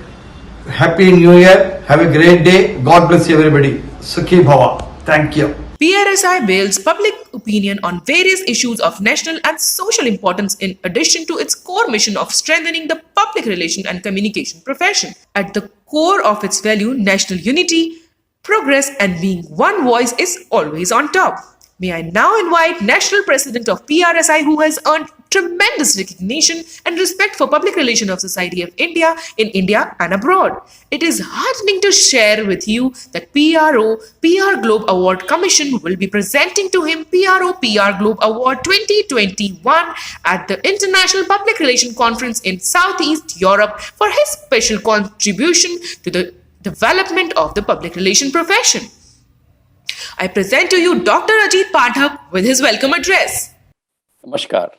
Happy New Year, have a great day, God bless you everybody, Sukhi Bhava, thank you. PRSI builds public opinion on various issues of national and social importance in addition to its core mission of strengthening the public relation and communication profession. At the core of its value, national unity, progress and being one voice is always on top. May I now invite National President of PRSI, who has earned tremendous recognition and respect for public relation of Society of India in India and abroad. It is heartening to share with you that PR Globe Award Commission will be presenting to him PR Globe Award 2021 at the International Public Relation Conference in Southeast Europe for his special contribution to the development of the public relation profession. I present to you Dr. Ajit Padhak with his welcome address. Namaskar.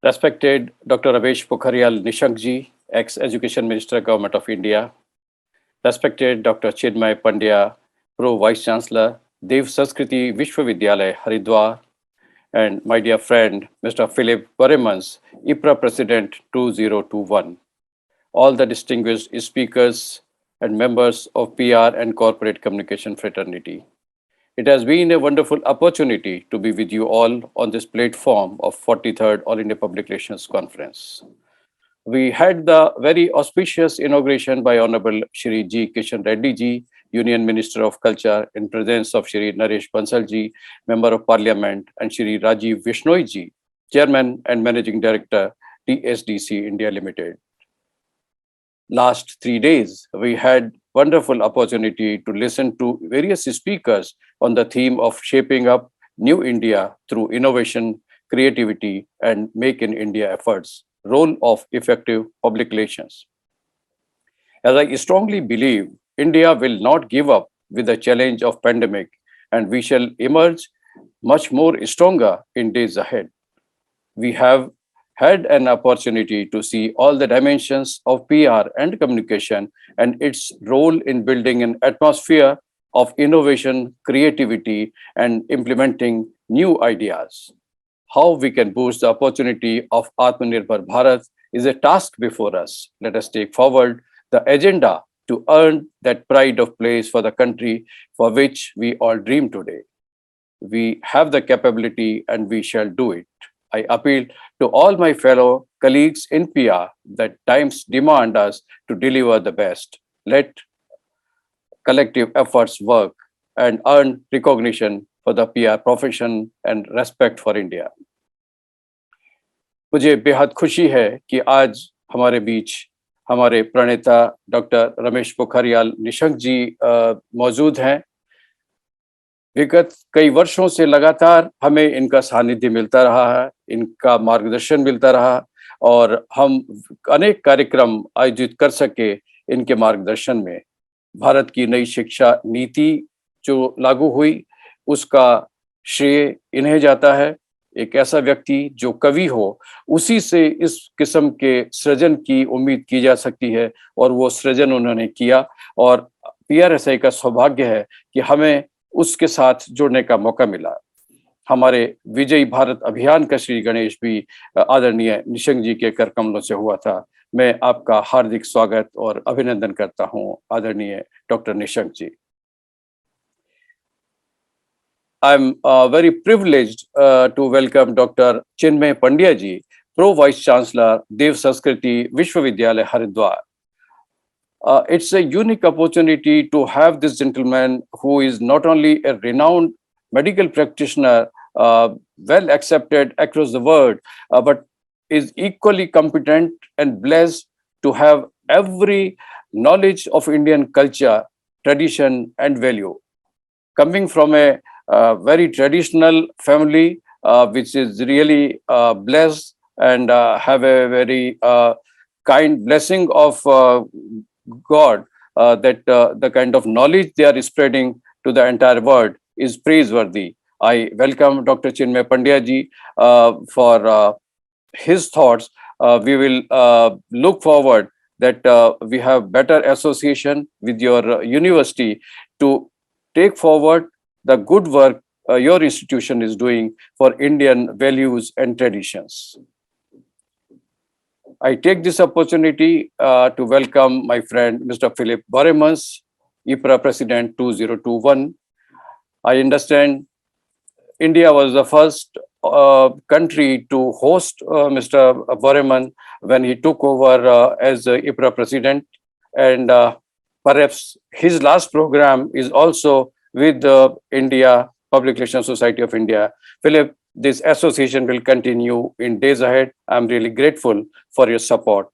Respected Dr. Ramesh Pokhariyal Nishank ji, ex-Education Minister, Government of India. Respected Dr. Chinmay Pandya, Pro Vice Chancellor, Dev Sanskriti Vishwavidyalaya, Haridwar. And my dear friend, Mr. Philip Boremans, IPRA President 2021. All the distinguished speakers and members of PR and corporate communication fraternity. It has been a wonderful opportunity to be with you all on this platform of 43rd All India Public Relations Conference. We had the very auspicious inauguration by Honorable Shri G. Kishan Reddy ji, Union Minister of Culture, in presence of Shri Naresh Bansal ji, Member of Parliament, and Shri Rajeev Goel ji, Chairman and Managing Director, TSDC India Limited. Last 3 days, we had wonderful opportunity to listen to various speakers on the theme of shaping up new India through innovation, creativity, and Make in India efforts, role of effective public relations. As I strongly believe, India will not give up with the challenge of pandemic, and we shall emerge much more stronger in days ahead. We have had an opportunity to see all the dimensions of PR and communication and its role in building an atmosphere of innovation, creativity, and implementing new ideas. How we can boost the opportunity of Atmanirbhar Bharat is a task before us. Let us take forward the agenda to earn that pride of place for the country for which we all dream today. We have the capability and we shall do it. I appeal to all my fellow colleagues in PR that times demand us to deliver the best. Let collective efforts work and earn recognition for the PR profession and respect for India. मुझे बेहद खुशी है कि आज हमारे बीच हमारे प्रणेता doctor Ramesh Pokhriyal Nishank जी मौजूद हैं। विगत कई वर्षों से लगातार हमें इनका सानिध्य मिलता रहा है, इनका मार्गदर्शन मिलता रहा और हम अनेक कार्यक्रम आयोजित कर सके इनके मार्गदर्शन में। भारत की नई शिक्षा नीति जो लागू हुई उसका श्रेय इन्हें जाता है। एक ऐसा व्यक्ति जो कवि हो, उसी से इस किस्म के सृजन की उम्मीद की जा सकती है और वो सृजन उन्होंने किया और PRSI का सौभाग्य है कि हमें उसके साथ जुड़ने का मौका मिला। हमारे विजयी भारत अभियान का श्री गणेश भी आदरणीय निशंक जी के कर कमलों से हुआ था। मैं आपका हार्दिक स्वागत और अभिनंदन करता हूं आदरणीय doctor Nishank ji. I'm very privileged to welcome Dr. Chinmay Pandya ji, Pro Vice Chancellor, Dev Sanskriti Vishwavidyalaya, Haridwar. It's a unique opportunity to have this gentleman who is not only a renowned medical practitioner, well accepted across the world, but is equally competent and blessed to have every knowledge of Indian culture, tradition, and value. Coming from a very traditional family, which is really blessed and have a very kind blessing of God, that the kind of knowledge they are spreading to the entire world is praiseworthy. I welcome Dr. Chinmay Pandya ji for his thoughts. We will look forward that we have better association with your university to take forward the good work your institution is doing for Indian values and traditions. I take this opportunity to welcome my friend Mr. Philip Boremans, IPRA President 2021. I understand India was the first country to host Mr. Boremans when he took over as IPRA President, and perhaps his last program is also with India Public Relations Society of India. Philip, this association will continue in days ahead. I'm really grateful for your support.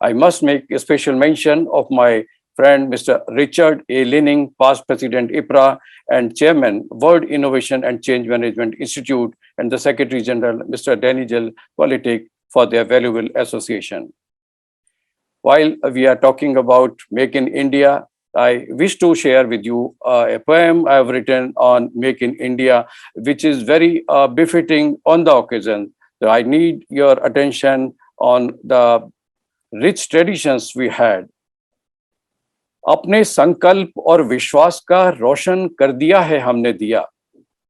I must make a special mention of my friend, Mr. Richard A. Linning, past President IPRA and Chairman, World Innovation and Change Management Institute, and the Secretary General, Mr. Daniel Politic, for their valuable association. While we are talking about Make in India, I wish to share with you a poem I have written on Make in India, which is very befitting on the occasion. So I need your attention on the rich traditions we had. अपने संकल्प और विश्वास का रोशन कर दिया है हमने दिया.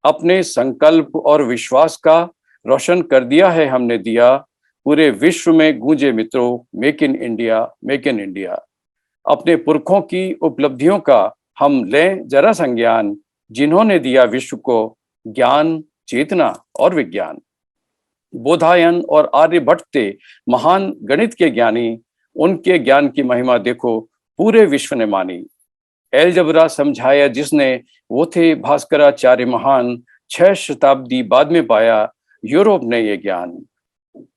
अपने संकल्प और विश्वास का रोशन कर दिया है हमने दिया. पूरे विश्व में गूंजे मित्रों, make in India, make in India. अपने पुरखों की उपलब्धियों का हम लें जरा संज्ञान, जिन्होंने दिया विश्व को ज्ञान, चेतना और विज्ञान. बोधायन और आर्यभट्ट थे महान गणित के ज्ञानी, उनके ज्ञान की महिमा देखो पूरे विश्व ने मानी. एलजबरा समझाया जिसने, वो थे भास्कराचार्य महान, 6 शताब्दी बाद में पाया यूरोप ने ये ज्ञान.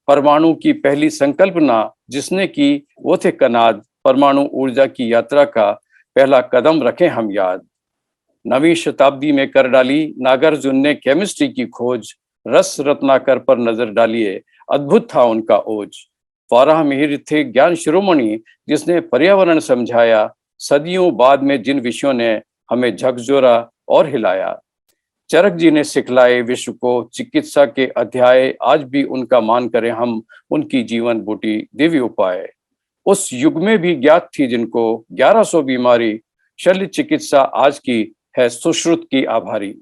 परमाणु की पहली संकल्पना जिसने की, वो थे कनाद, परमाणु ऊर्जा की यात्रा का पहला कदम रखें हम याद. 9वीं शताब्दी में कर डाली नागार्जुन ने केमिस्ट्री की खोज, रस रत्नाकर पर नजर डालिए, अद्भुत था उनका ओज. वाराह मिहिर थे ज्ञान शिरोमणि, जिसने पर्यावरण समझाया, सदियों बाद में जिन विषयों ने हमें झकझोरा और हिलाया. चरक जी ने सिखलाए विश्व को चिकित्सा के अध्याय, आज भी उनका मान करें हम, उनकी जीवन बूटी दिव्य उपाय. उस युग में भी ज्ञात थी जिनको 1100 बीमारी, शल्य चिकित्सा आज की है सुश्रुत की आभारी.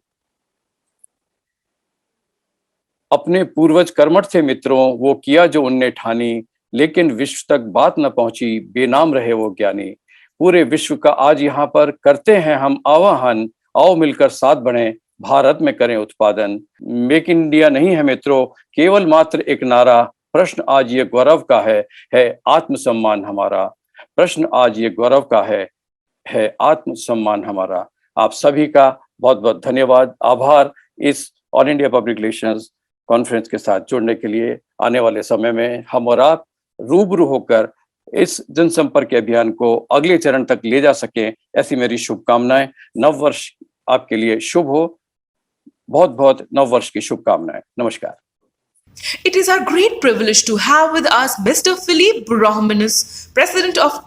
अपने पूर्वज कर्मठ थे मित्रों, वो किया जो उनने ठानी, लेकिन विश्व तक बात न पहुंची, बेनाम रहे वो ज्ञानी. पूरे विश्व का आज यहाँ पर करते हैं हम आह्वान, आओ मिलकर साथ बढ़ें, भारत में करें उत्पादन. मेक इन इंडिया नहीं है मित्रों केवल मात्र एक नारा, प्रश्न आज ये गौरव का है आत्मसम्मान हमारा. प्रश्न आज ये गौरव का है आत्मसम्मान हमारा. आप सभी का बहुत बहुत धन्यवाद, आभार इस all India public relations conference के साथ जुड़ने के लिए. आने वाले समय में हम और आप रूबरू होकर इस जनसंपर्क अभियान को अगले चरण तक ले जा सकें, ऐसी मेरी शुभकामनाएं. नव वर्ष आपके लिए शुभ हो. बहुत बहुत नव वर्ष की शुभकामनाएं. नमस्कार. It is our great privilege to have with us Mr. Philippe Brahmanis, President of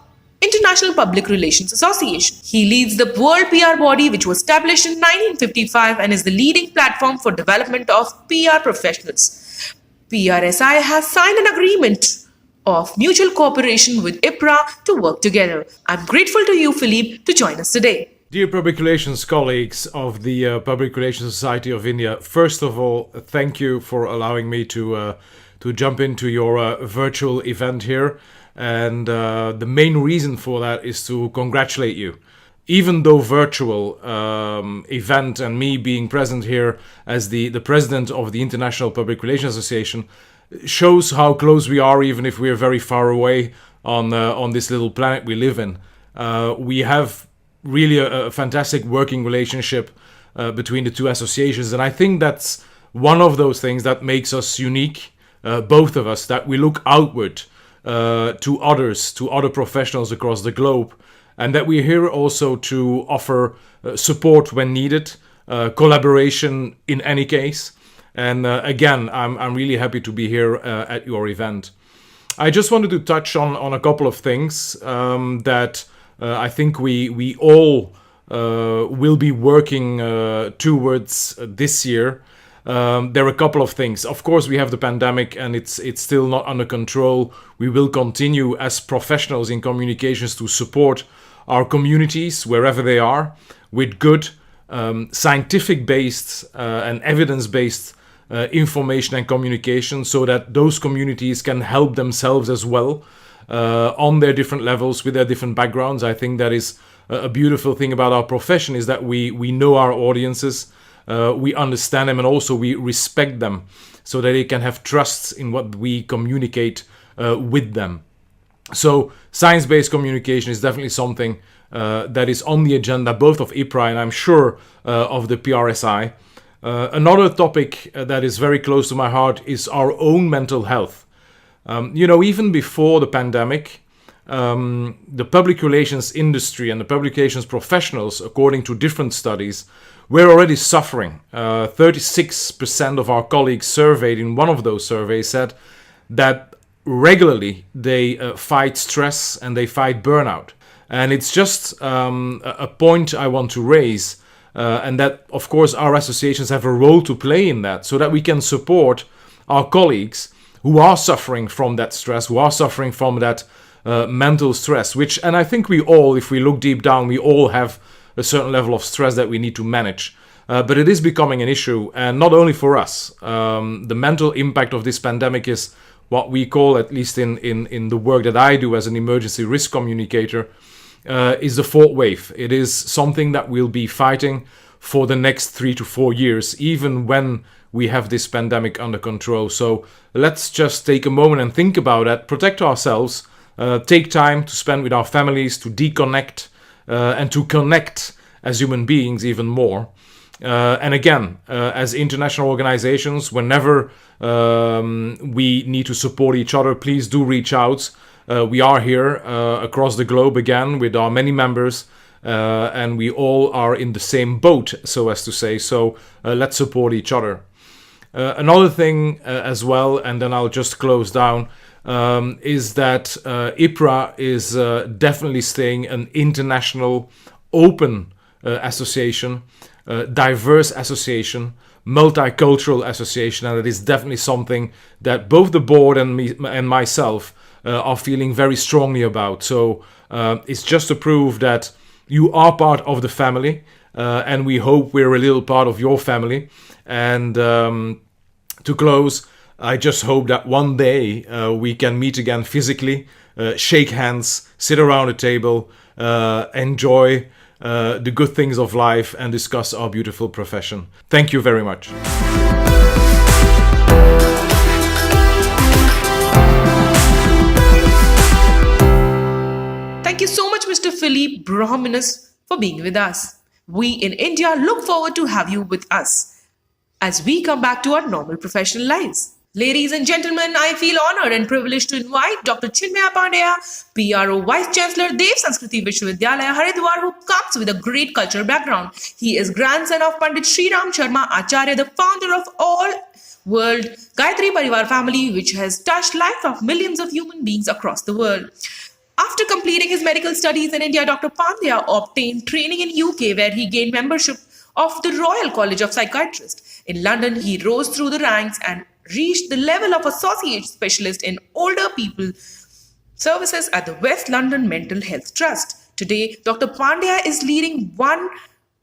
International Public Relations Association. He leads the World PR body, which was established in 1955 and is the leading platform for development of PR professionals. PRSI has signed an agreement of mutual cooperation with IPRA to work together. I'm grateful to you, Philippe, to join us today. Dear Public Relations colleagues of the Public Relations Society of India, first of all, thank you for allowing me to jump into your virtual event here. And the main reason for that is to congratulate you. Even though virtual event and me being present here as the president of the International Public Relations Association shows how close we are, even if we are very far away on this little planet we live in. We have really a fantastic working relationship between the two associations, and I think that's one of those things that makes us unique, both of us, that we look outward to others, to other professionals across the globe, and that we're here also to offer support when needed, collaboration in any case. And again, I'm really happy to be here at your event. I just wanted to touch on a couple of things that I think we all will be working towards this year. There are a couple of things. Of course, we have the pandemic and it's still not under control. We will continue as professionals in communications to support our communities wherever they are with good scientific-based and evidence-based information and communication, so that those communities can help themselves as well on their different levels with their different backgrounds. I think that is a beautiful thing about our profession, is that we know our audiences, we understand them, and also we respect them so that they can have trust in what we communicate with them. So science-based communication is definitely something that is on the agenda both of IPRA and I'm sure of the PRSI. Another topic that is very close to my heart is our own mental health. Even before the pandemic, the public relations industry and the public relations professionals, according to different studies, were already suffering. 36% of our colleagues surveyed in one of those surveys said that regularly they fight stress and they fight burnout. And it's just a point I want to raise, and that, of course, our associations have a role to play in that, so that we can support our colleagues who are suffering from that stress, who are suffering from that mental stress, and I think we all, if we look deep down, we all have a certain level of stress that we need to manage. But it is becoming an issue, and not only for us. The mental impact of this pandemic is what we call, at least in the work that I do as an emergency risk communicator, is the fourth wave. It is something that we'll be fighting for the next 3 to 4 years, even when we have this pandemic under control. So let's just take a moment and think about that, protect ourselves, take time to spend with our families, to deconnect and to connect as human beings even more. And again, as international organizations, whenever we need to support each other, please do reach out. We are here across the globe again with our many members, and we all are in the same boat, so as to say. So let's support each other. Another thing as well, and then I'll just close down, is that IPRA is definitely staying an international, open association, diverse association, multicultural association, and it is definitely something that both the board and me and myself are feeling very strongly about. So it's just to prove that you are part of the family, and we hope we're a little part of your family. And to close, I just hope that one day we can meet again physically, shake hands, sit around a table, enjoy the good things of life, and discuss our beautiful profession. Thank you very much. Thank you so much, Mr. Philippe Brominus, for being with us. We in India look forward to have you with us as we come back to our normal professional lives. Ladies and gentlemen, I feel honored and privileged to invite Dr. Chinmaya Pandya, PRO Vice Chancellor, Dev Sanskriti Vishwavidyalaya, Haridwar, who comes with a great cultural background. He is grandson of Pandit Sri Ram Sharma Acharya, the founder of All World Gayatri Parivar family, which has touched life of millions of human beings across the world. After completing his medical studies in India, Dr. Pandya obtained training in UK, where he gained membership of the Royal College of Psychiatrists. In London, he rose through the ranks and reached the level of associate specialist in older people services at the West London Mental Health Trust. Today, Dr. Pandya is leading one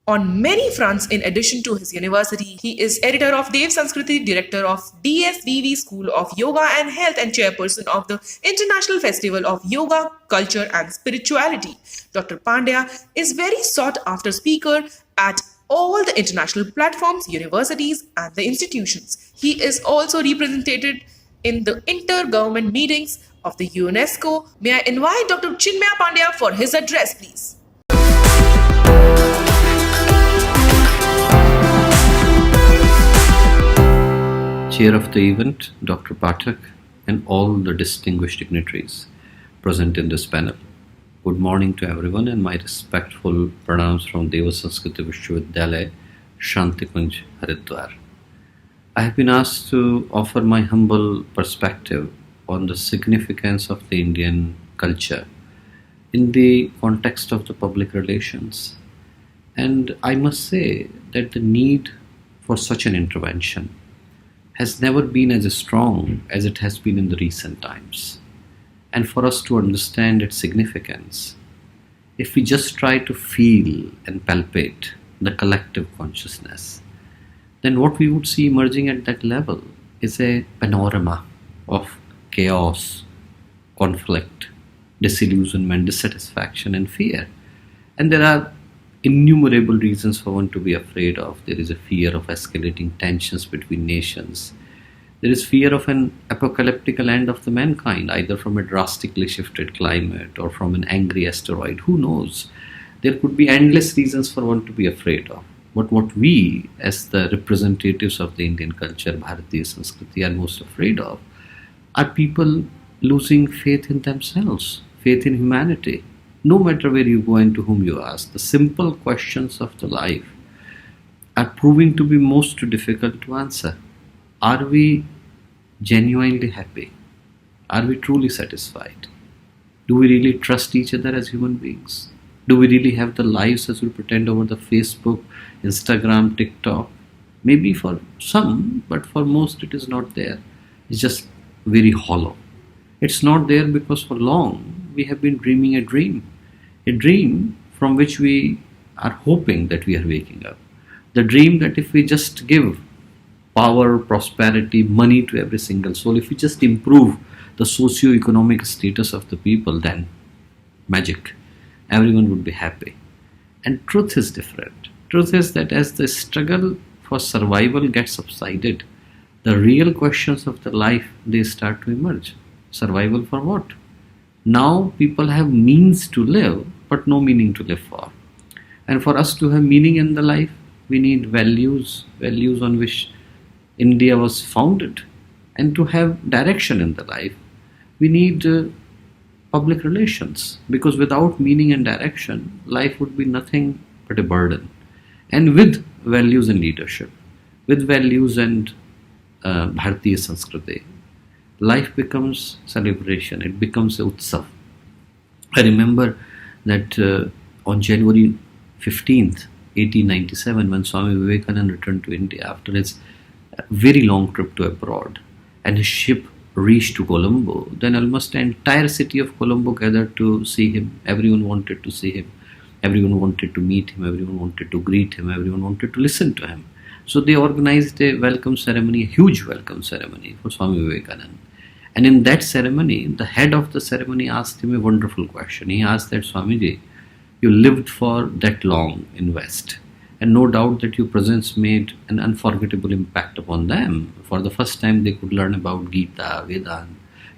on many fronts in addition to his university. He is editor of Dev Sanskriti, director of DSVV School of Yoga and Health, and chairperson of the International Festival of Yoga, Culture and Spirituality. Dr. Pandya is very sought after speaker at all the international platforms, universities and the institutions. He is also represented in the inter-government meetings of the UNESCO. May I invite Dr. Chinmaya Pandya for his address, please. Chair of the event, Dr. Pathak, and all the distinguished dignitaries present in this panel. Good morning to everyone, and my respectful pranams from Deva Sanskriti Vishwavidyalaya, Shantikunj, Haridwar. I have been asked to offer my humble perspective on the significance of the Indian culture in the context of the public relations. And I must say that the need for such an intervention has never been as strong as it has been in the recent times. And for us to understand its significance, if we just try to feel and palpate the collective consciousness, then what we would see emerging at that level is a panorama of chaos, conflict, disillusionment, dissatisfaction, and fear. And there are innumerable reasons for one to be afraid of. There is a fear of escalating tensions between nations. There is fear of an apocalyptic end of the mankind, either from a drastically shifted climate or from an angry asteroid. Who knows? There could be endless reasons for one to be afraid of. But what we, as the representatives of the Indian culture, Bharatiya Sanskriti, are most afraid of are people losing faith in themselves, faith in humanity. No matter where you go and to whom you ask, the simple questions of the life are proving to be most difficult to answer. Are we genuinely happy? Are we truly satisfied? Do we really trust each other as human beings? Do we really have the lives as we pretend over the Facebook, Instagram, TikTok? Maybe for some, but for most it is not there. It's just very hollow. It's not there because for long we have been dreaming a dream from which we are hoping that we are waking up. The dream that if we just give power, prosperity, money to every single soul, if we just improve the socio-economic status of the people, then magic, everyone would be happy. And truth is different. Truth is that as the struggle for survival gets subsided, the real questions of the life, they start to emerge. Survival for what? Now people have means to live, but no meaning to live for. And for us to have meaning in the life, we need values on which India was founded. And to have direction in the life, we need public relations, because without meaning and direction, life would be nothing but a burden. And with values and leadership, with values and Bharatiya Sanskriti, life becomes celebration, it becomes a utsav. I remember that on January 15th, 1897, when Swami Vivekananda returned to India after his very long trip to abroad, and his ship reached to Colombo, then almost the entire city of Colombo gathered to see him. Everyone wanted to see him. Everyone wanted to meet him. Everyone wanted to greet him. Everyone wanted to listen to him. So they organized a welcome ceremony, a huge welcome ceremony for Swami Vivekananda. And in that ceremony, the head of the ceremony asked him a wonderful question. He asked that, Swamiji, you lived for that long in West, and no doubt that your presence made an unforgettable impact upon them. For the first time, they could learn about Gita, Vedanta,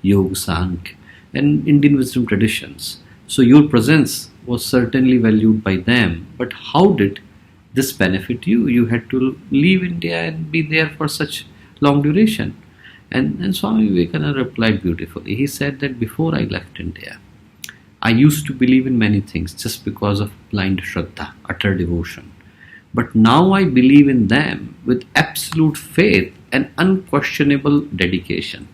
Yoga, Sankhya, and Indian wisdom traditions. So your presence was certainly valued by them. But how did this benefit you? You had to leave India and be there for such long duration. And Swami Vivekananda replied beautifully. He said that before I left India, I used to believe in many things just because of blind shraddha, utter devotion. But now I believe in them with absolute faith and unquestionable dedication.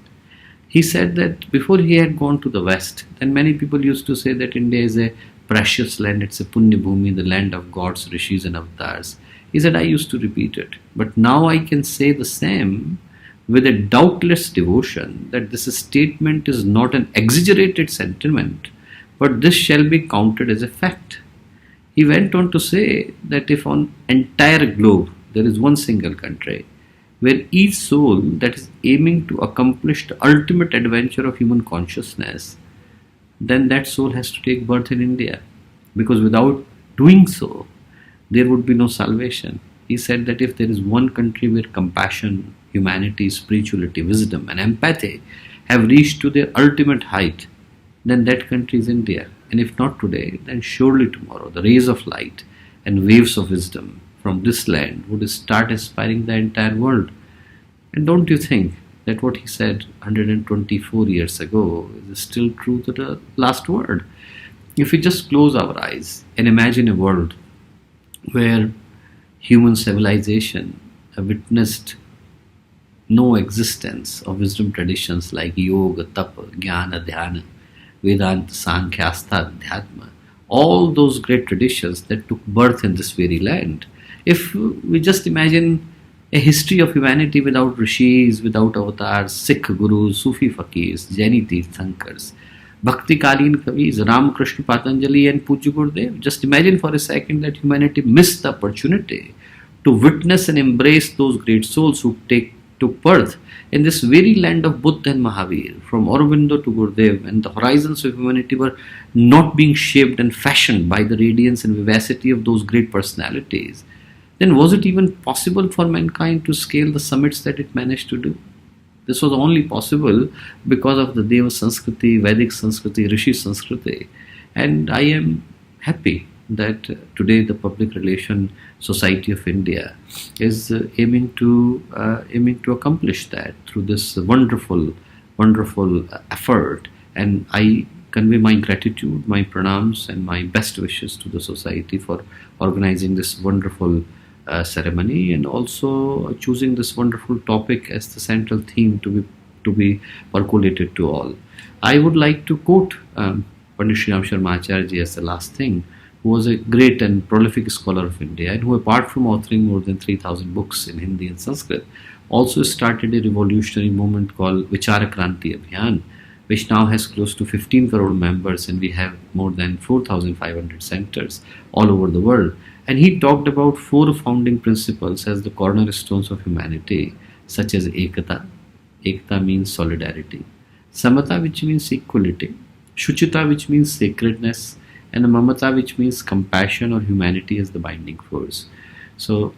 He said that before he had gone to the West, then many people used to say that India is a precious land, it's a punya bhumi, the land of gods, rishis and avatars. He said, I used to repeat it. But now I can say the same with a doubtless devotion that this statement is not an exaggerated sentiment, but this shall be counted as a fact. He went on to say that if on entire globe there is one single country where each soul that is aiming to accomplish the ultimate adventure of human consciousness, then that soul has to take birth in India, because without doing so, there would be no salvation. He said that if there is one country where compassion, humanity, spirituality, wisdom and empathy have reached to their ultimate height, then that country is India. And if not today, then surely tomorrow the rays of light and waves of wisdom from this land would start inspiring the entire world. And don't you think that what he said 124 years ago is still true to the last word? If we just close our eyes and imagine a world where human civilization have witnessed no existence of wisdom traditions like yoga, tapa, jnana, dhyana, Vedanta, Sankhya, Astha, Adhyatma, all those great traditions that took birth in this very land. If we just imagine a history of humanity without rishis, without avatars, Sikh gurus, Sufi fakirs, Jaini Tirthankars, Bhakti Kalin Kavis, Ramakrishna, Patanjali and Pujya Gurudev, just imagine for a second that humanity missed the opportunity to witness and embrace those great souls who took birth in this very land of Buddha and Mahavir, from Aurobindo to Gurudev, and the horizons of humanity were not being shaped and fashioned by the radiance and vivacity of those great personalities, then was it even possible for mankind to scale the summits that it managed to do? This was only possible because of the Deva Sanskriti, Vedic Sanskriti, Rishi Sanskriti. And I am happy that today the Public Relation Society of India is aiming to accomplish that through this wonderful effort. And I convey my gratitude, my pranams, and my best wishes to the society for organizing this wonderful ceremony, and also choosing this wonderful topic as the central theme to be percolated to all. I would like to quote Pandit Shri Ram Sharma Acharya as the last thing, who was a great and prolific scholar of India, and who, apart from authoring more than 3,000 books in Hindi and Sanskrit, also started a revolutionary movement called Vichara Kranti Abhiyan, which now has close to 15 crore members, and we have more than 4,500 centers all over the world. And he talked about 4 founding principles as the cornerstones of humanity, such as Ekata. Ekta means solidarity. Samata, which means equality. Shuchita, which means sacredness. And Mamata, which means compassion or humanity as the binding force. So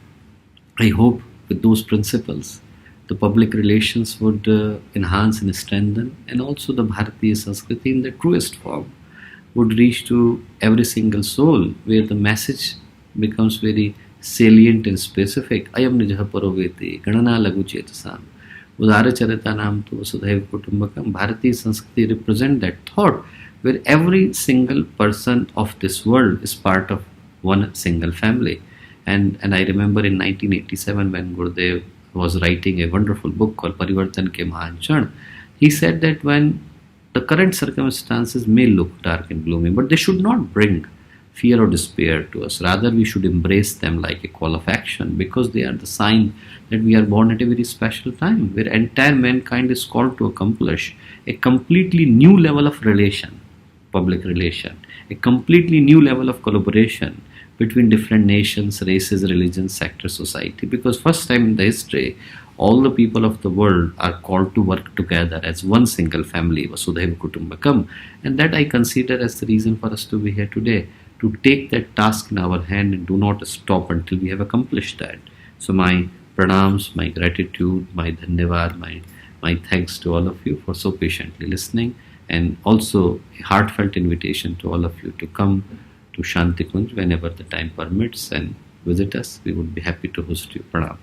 I hope with those principles, the public relations would enhance and strengthen, and also the Bharatiya Sanskriti in the truest form would reach to every single soul, where the message becomes very salient and specific. Ayam nijah paroveti, ganana lagu chetasam, udara charitanam tu vasudhaiva kutumbakam. Bharatiya Sanskriti represent that thought, where every single person of this world is part of one single family. And I remember in 1987 when Gurudev was writing a wonderful book called Parivartan Ke Mahan Kshan, he said that when the current circumstances may look dark and gloomy, but they should not bring fear or despair to us. Rather, we should embrace them like a call of action, because they are the sign that we are born at a very special time, where entire mankind is called to accomplish a completely new level of relation, public relation, a completely new level of collaboration between different nations, races, religions, sectors, society. Because first time in the history, all the people of the world are called to work together as one single family, Vasudhaiva Kutumbakam. And that I consider as the reason for us to be here today, to take that task in our hand and do not stop until we have accomplished that. So my pranams, my gratitude, my dhanyavad, my thanks to all of you for so patiently listening, and also a heartfelt invitation to all of you to come to Shanti Kunj whenever the time permits and visit us. We would be happy to host you. Pranam.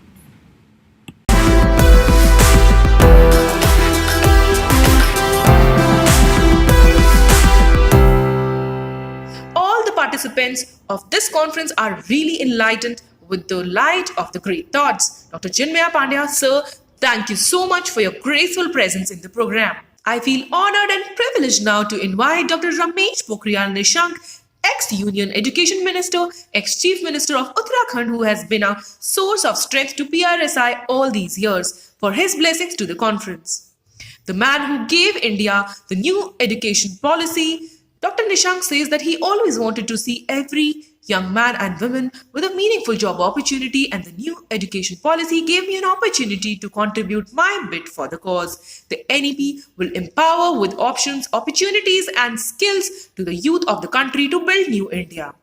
All the participants of this conference are really enlightened with the light of the great thoughts. Dr. Chinmaya Pandya, sir, thank you so much for your graceful presence in the program. I feel honored and privileged now to invite Dr. Ramesh Pokhriyal Nishank, ex-Union Education Minister, ex-Chief Minister of Uttarakhand, who has been a source of strength to PRSI all these years, for his blessings to the conference. The man who gave India the new education policy, Dr. Nishank says that he always wanted to see every young man and woman with a meaningful job opportunity, and the new education policy gave me an opportunity to contribute my bit for the cause. The NEP will empower with options, opportunities and skills to the youth of the country to build new India.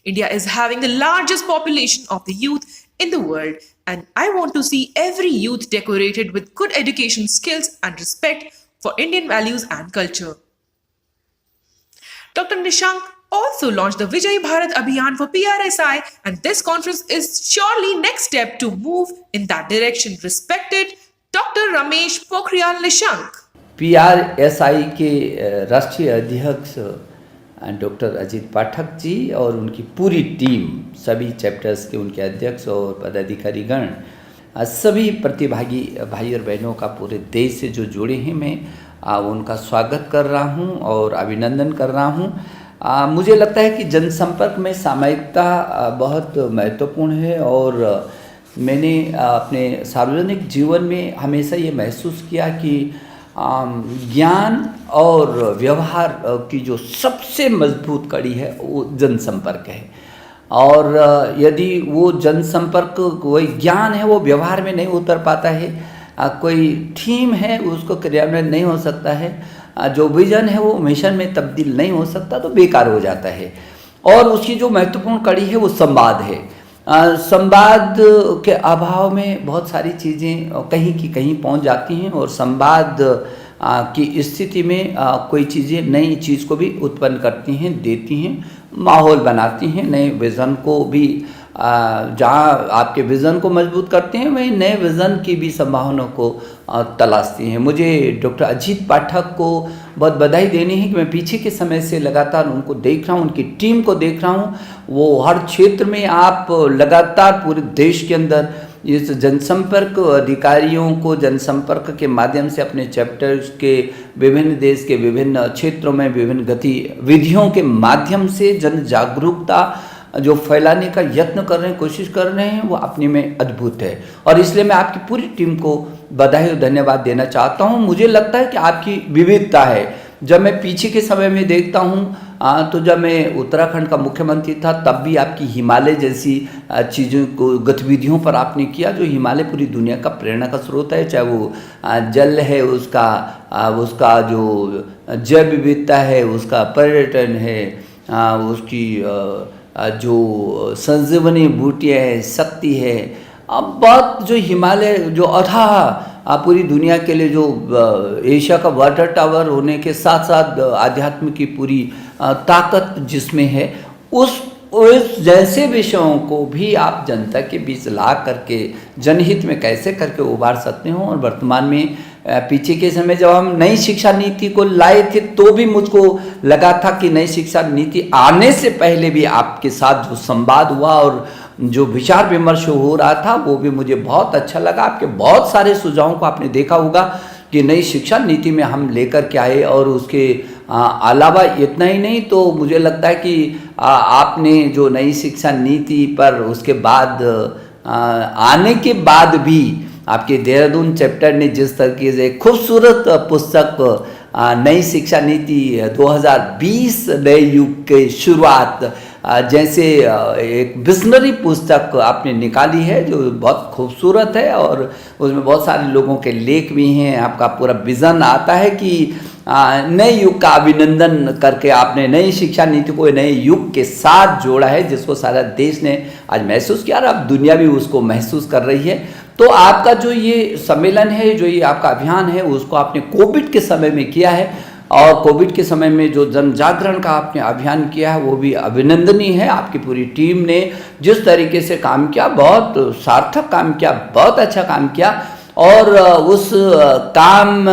India is having the largest population of the youth in the world, and I want to see every youth decorated with good education skills and respect for Indian values and culture. Dr. Nishank also launched the Vijay Bharat Abhiyan for PRSI, and this conference is surely next step to move in that direction. Respected Dr. Ramesh Pokhriyal Nishank. PRSI के राष्ट्रीय अध्यक्ष doctor Ajit Pathak ji और उनकी पूरी team, सभी chapters के उनके अध्यक्ष और पदाधिकारीगण, सभी प्रतिभागी भाई और बहनों का पूरे देश से जो जुड़े हैं, मैं उनका स्वागत कर रहा हूं और अभिनंदन कर रहा हूं। मुझे लगता है कि जनसंपर्क में सामयिकता बहुत महत्वपूर्ण है, और मैंने अपने सार्वजनिक जीवन में हमेशा ये महसूस किया कि ज्ञान और व्यवहार की जो सबसे मजबूत कड़ी है वो जनसंपर्क है। और यदि वो जनसंपर्क, कोई ज्ञान है वो व्यवहार में नहीं उतर पाता है, कोई थीम है उसको क्रियान्वयन नहीं हो सकता है, जो विजन है वो मिशन में तब्दील नहीं हो सकता, तो बेकार हो जाता है। और उसकी जो महत्वपूर्ण कड़ी है वो संवाद है। संवाद के अभाव में बहुत सारी चीज़ें कहीं की कहीं पहुंच जाती हैं, और संवाद की स्थिति में कोई चीज़ें नई चीज़ को भी उत्पन्न करती हैं, देती हैं, माहौल बनाती हैं, नए विज़न को भी जहाँ आपके विज़न को मजबूत करते हैं वहीं नए विज़न की भी संभावना को तलाशती हैं। मुझे डॉक्टर अजीत पाठक को बहुत बधाई देनी है कि मैं पीछे के समय से लगातार उनको देख रहा हूँ, उनकी टीम को देख रहा हूँ। वो हर क्षेत्र में आप लगातार पूरे देश के अंदर इस जनसंपर्क अधिकारियों को जनसंपर्क के माध्यम से अपने चैप्टर्स के विभिन्न देश के विभिन्न क्षेत्रों में विभिन्न गतिविधियों के माध्यम से जन जागरूकता जो फैलाने का यत्न कर रहे हैं, कोशिश कर रहे हैं, वो अपने में अद्भुत है। और इसलिए मैं आपकी पूरी टीम को बधाई और धन्यवाद देना चाहता हूँ। मुझे लगता है कि आपकी विविधता है। जब मैं पीछे के समय में देखता हूँ तो जब मैं उत्तराखंड का मुख्यमंत्री था तब भी आपकी हिमालय जैसी चीज़ों को गतिविधियों पर आपने किया, जो हिमालय पूरी दुनिया का प्रेरणा का स्रोत है। चाहे वो जल है, उसका जो जैव विविधता है, उसका पर्यटन है, उसकी जो संजीवनी बूटियाँ है, शक्ति है। अब बात जो हिमालय जो अथाह पूरी दुनिया के लिए जो एशिया का वाटर टावर होने के साथ साथ आध्यात्म की पूरी ताकत जिसमें है, उस जैसे विषयों को भी आप जनता के बीच ला करके जनहित में कैसे करके उभार सकते हो। और वर्तमान में पीछे के समय जब हम नई शिक्षा नीति को लाए थे तो भी मुझको लगा था कि नई शिक्षा नीति आने से पहले भी आपके साथ जो संवाद हुआ और जो विचार विमर्श हो रहा था वो भी मुझे बहुत अच्छा लगा। आपके बहुत सारे सुझावों को आपने देखा होगा कि नई शिक्षा नीति में हम लेकर के आए। और उसके अलावा इतना ही नहीं, तो मुझे लगता है कि आपने जो नई शिक्षा नीति पर उसके बाद आने के बाद भी आपके देहरादून चैप्टर ने जिस तरीके से खूबसूरत पुस्तक नई शिक्षा नीति 2020 नए युग के शुरुआत जैसे एक विजनरी पुस्तक आपने निकाली है जो बहुत खूबसूरत है और उसमें बहुत सारे लोगों के लेख भी हैं। आपका पूरा विज़न आता है कि नए युग का अभिनंदन करके आपने नई शिक्षा नीति को नए युग के साथ जोड़ा है, जिसको सारा देश ने आज महसूस किया और अब दुनिया भी उसको महसूस कर रही है। तो आपका जो ये सम्मेलन है, जो ये आपका अभियान है, उसको आपने कोविड के समय में किया है और कोविड के समय में जो जन जागरण का आपने अभियान किया है वो भी अभिनंदनीय है। आपकी पूरी टीम ने जिस तरीके से काम किया, बहुत सार्थक काम किया, बहुत अच्छा काम किया। और उस काम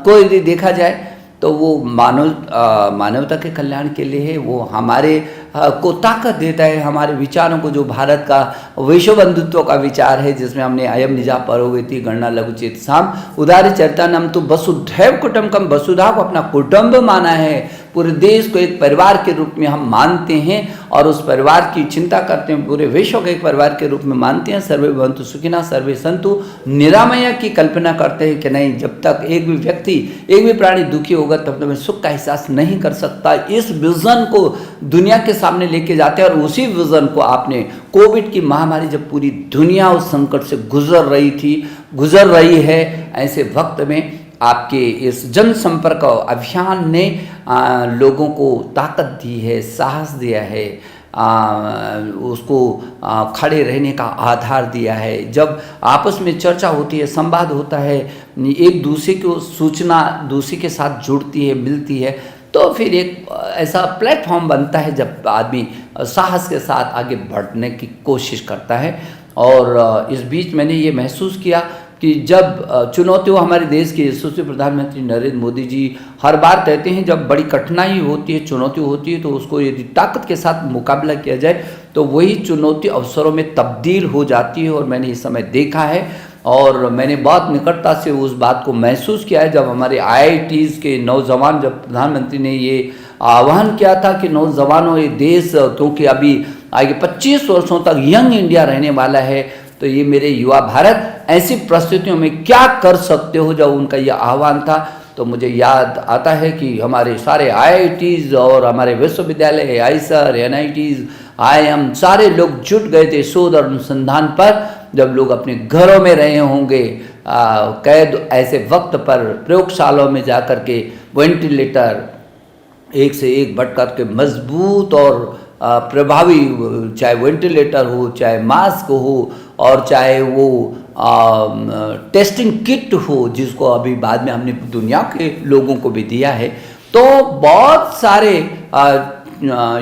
को यदि देखा जाए तो वो मानवता के कल्याण के लिए है। वो हमारे को ताकत देता है, हमारे विचारों को, जो भारत का विश्व बंधुत्व का विचार है जिसमें हमने अयम निजा परोवेति गणना लघुचेत साम उदार चरितानम तो वसुधैव कुटुम्बकम, वसुधा को अपना कुटुंब माना है। पूरे देश को एक परिवार के रूप में हम मानते हैं और उस परिवार की चिंता करते हैं, पूरे विश्व को एक परिवार के रूप में मानते हैं। सर्वे भवन्तु सुखिनः सर्वे सन्तु निरामया की कल्पना करते हैं कि नहीं, जब तक एक भी व्यक्ति, एक भी प्राणी दुखी होगा तब तक मैं सुख का एहसास नहीं कर सकता। इस विजन को दुनिया के सामने लेके जाते हैं और उसी विजन को आपने कोविड की महामारी, जब पूरी दुनिया उस संकट से गुजर रही है, ऐसे वक्त में आपके इस जनसंपर्क अभियान ने लोगों को ताकत दी है, साहस दिया है, उसको खड़े रहने का आधार दिया है। जब आपस में चर्चा होती है, संवाद होता है, एक दूसरे को सूचना दूसरे के साथ जुड़ती है, मिलती है, तो फिर एक ऐसा प्लेटफॉर्म बनता है जब आदमी साहस के साथ आगे बढ़ने की कोशिश करता है। और इस बीच मैंने ये महसूस किया कि जब चुनौतियों, हमारे देश के यशस्वी प्रधानमंत्री नरेंद्र मोदी जी हर बार कहते हैं जब बड़ी कठिनाई होती है, चुनौती होती है, तो उसको यदि ताकत के साथ मुकाबला किया जाए तो वही चुनौती अवसरों में तब्दील हो जाती है। और मैंने इस समय देखा है और मैंने बहुत निकटता से उस बात को महसूस किया है जब हमारे IITs के नौजवान, जब प्रधानमंत्री ने ये आह्वान किया था कि नौजवानों, ये देश क्योंकि अभी आगे 25 वर्षों तक यंग इंडिया रहने वाला है, तो ये मेरे युवा भारत ऐसी परिस्थितियों में क्या कर सकते हो, जब उनका यह आह्वान था तो मुझे याद आता है कि हमारे सारे IITs और हमारे विश्वविद्यालय, IISER, NITs, IIM सारे लोग जुट गए थे शोध और अनुसंधान पर। जब लोग अपने घरों में रहे होंगे कैद, ऐसे वक्त पर प्रयोगशालाओं में जाकर के वेंटिलेटर एक से एक बढ़ कर के मजबूत और प्रभावी, चाहे वेंटिलेटर हो, चाहे मास्क हो, और चाहे वो टेस्टिंग किट हो, जिसको अभी बाद में हमने दुनिया के लोगों को भी दिया है। तो बहुत सारे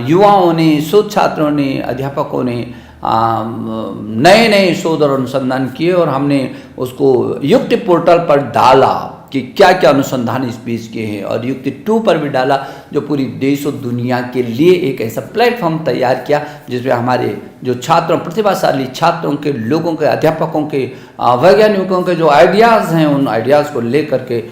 युवाओं ने, शोध छात्रों ने, अध्यापकों ने नए नए शोध और अनुसंधान किए और हमने उसको युक्ति पोर्टल पर डाला कि क्या क्या अनुसंधान इस बीच के हैं, और युक्ति 2 पर भी डाला, जो पूरी देश और दुनिया के लिए एक ऐसा प्लेटफॉर्म तैयार किया जिसमें हमारे जो छात्रों, प्रतिभाशाली छात्रों के, लोगों के, अध्यापकों के, वैज्ञानिकों के जो आइडियाज़ हैं, उन आइडियाज़ को लेकर के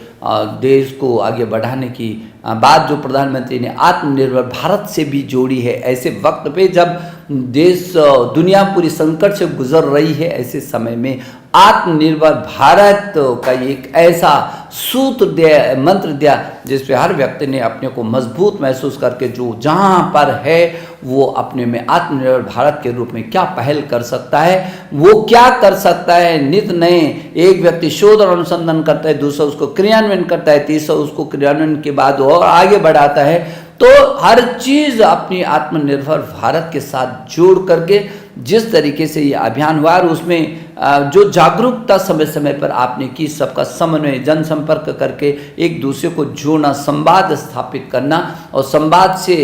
देश को आगे बढ़ाने की बात जो प्रधानमंत्री ने आत्मनिर्भर भारत से भी जोड़ी है। ऐसे वक्त पे जब देश, दुनिया पूरी संकट से गुजर रही है, ऐसे समय में आत्मनिर्भर भारत का एक ऐसा सूत्र दिया, मंत्र दिया, जिस पे हर व्यक्ति ने अपने को मजबूत महसूस करके जो जहाँ पर है वो अपने में आत्मनिर्भर भारत के रूप में क्या पहल कर सकता है, वो क्या कर सकता है। नित नए एक व्यक्ति शोध और अनुसंधान करता है, दूसरा उसको क्रियान्वयन करता है, तीसरा उसको क्रियान्वयन के बाद और आगे बढ़ाता है। तो हर चीज़ अपनी आत्मनिर्भर भारत के साथ जोड़ करके जिस तरीके से ये अभियान हुआ, और उसमें जो जागरूकता समय समय पर आपने की, सबका समन्वय, जनसंपर्क करके एक दूसरे को जोड़ना, संवाद स्थापित करना और संवाद से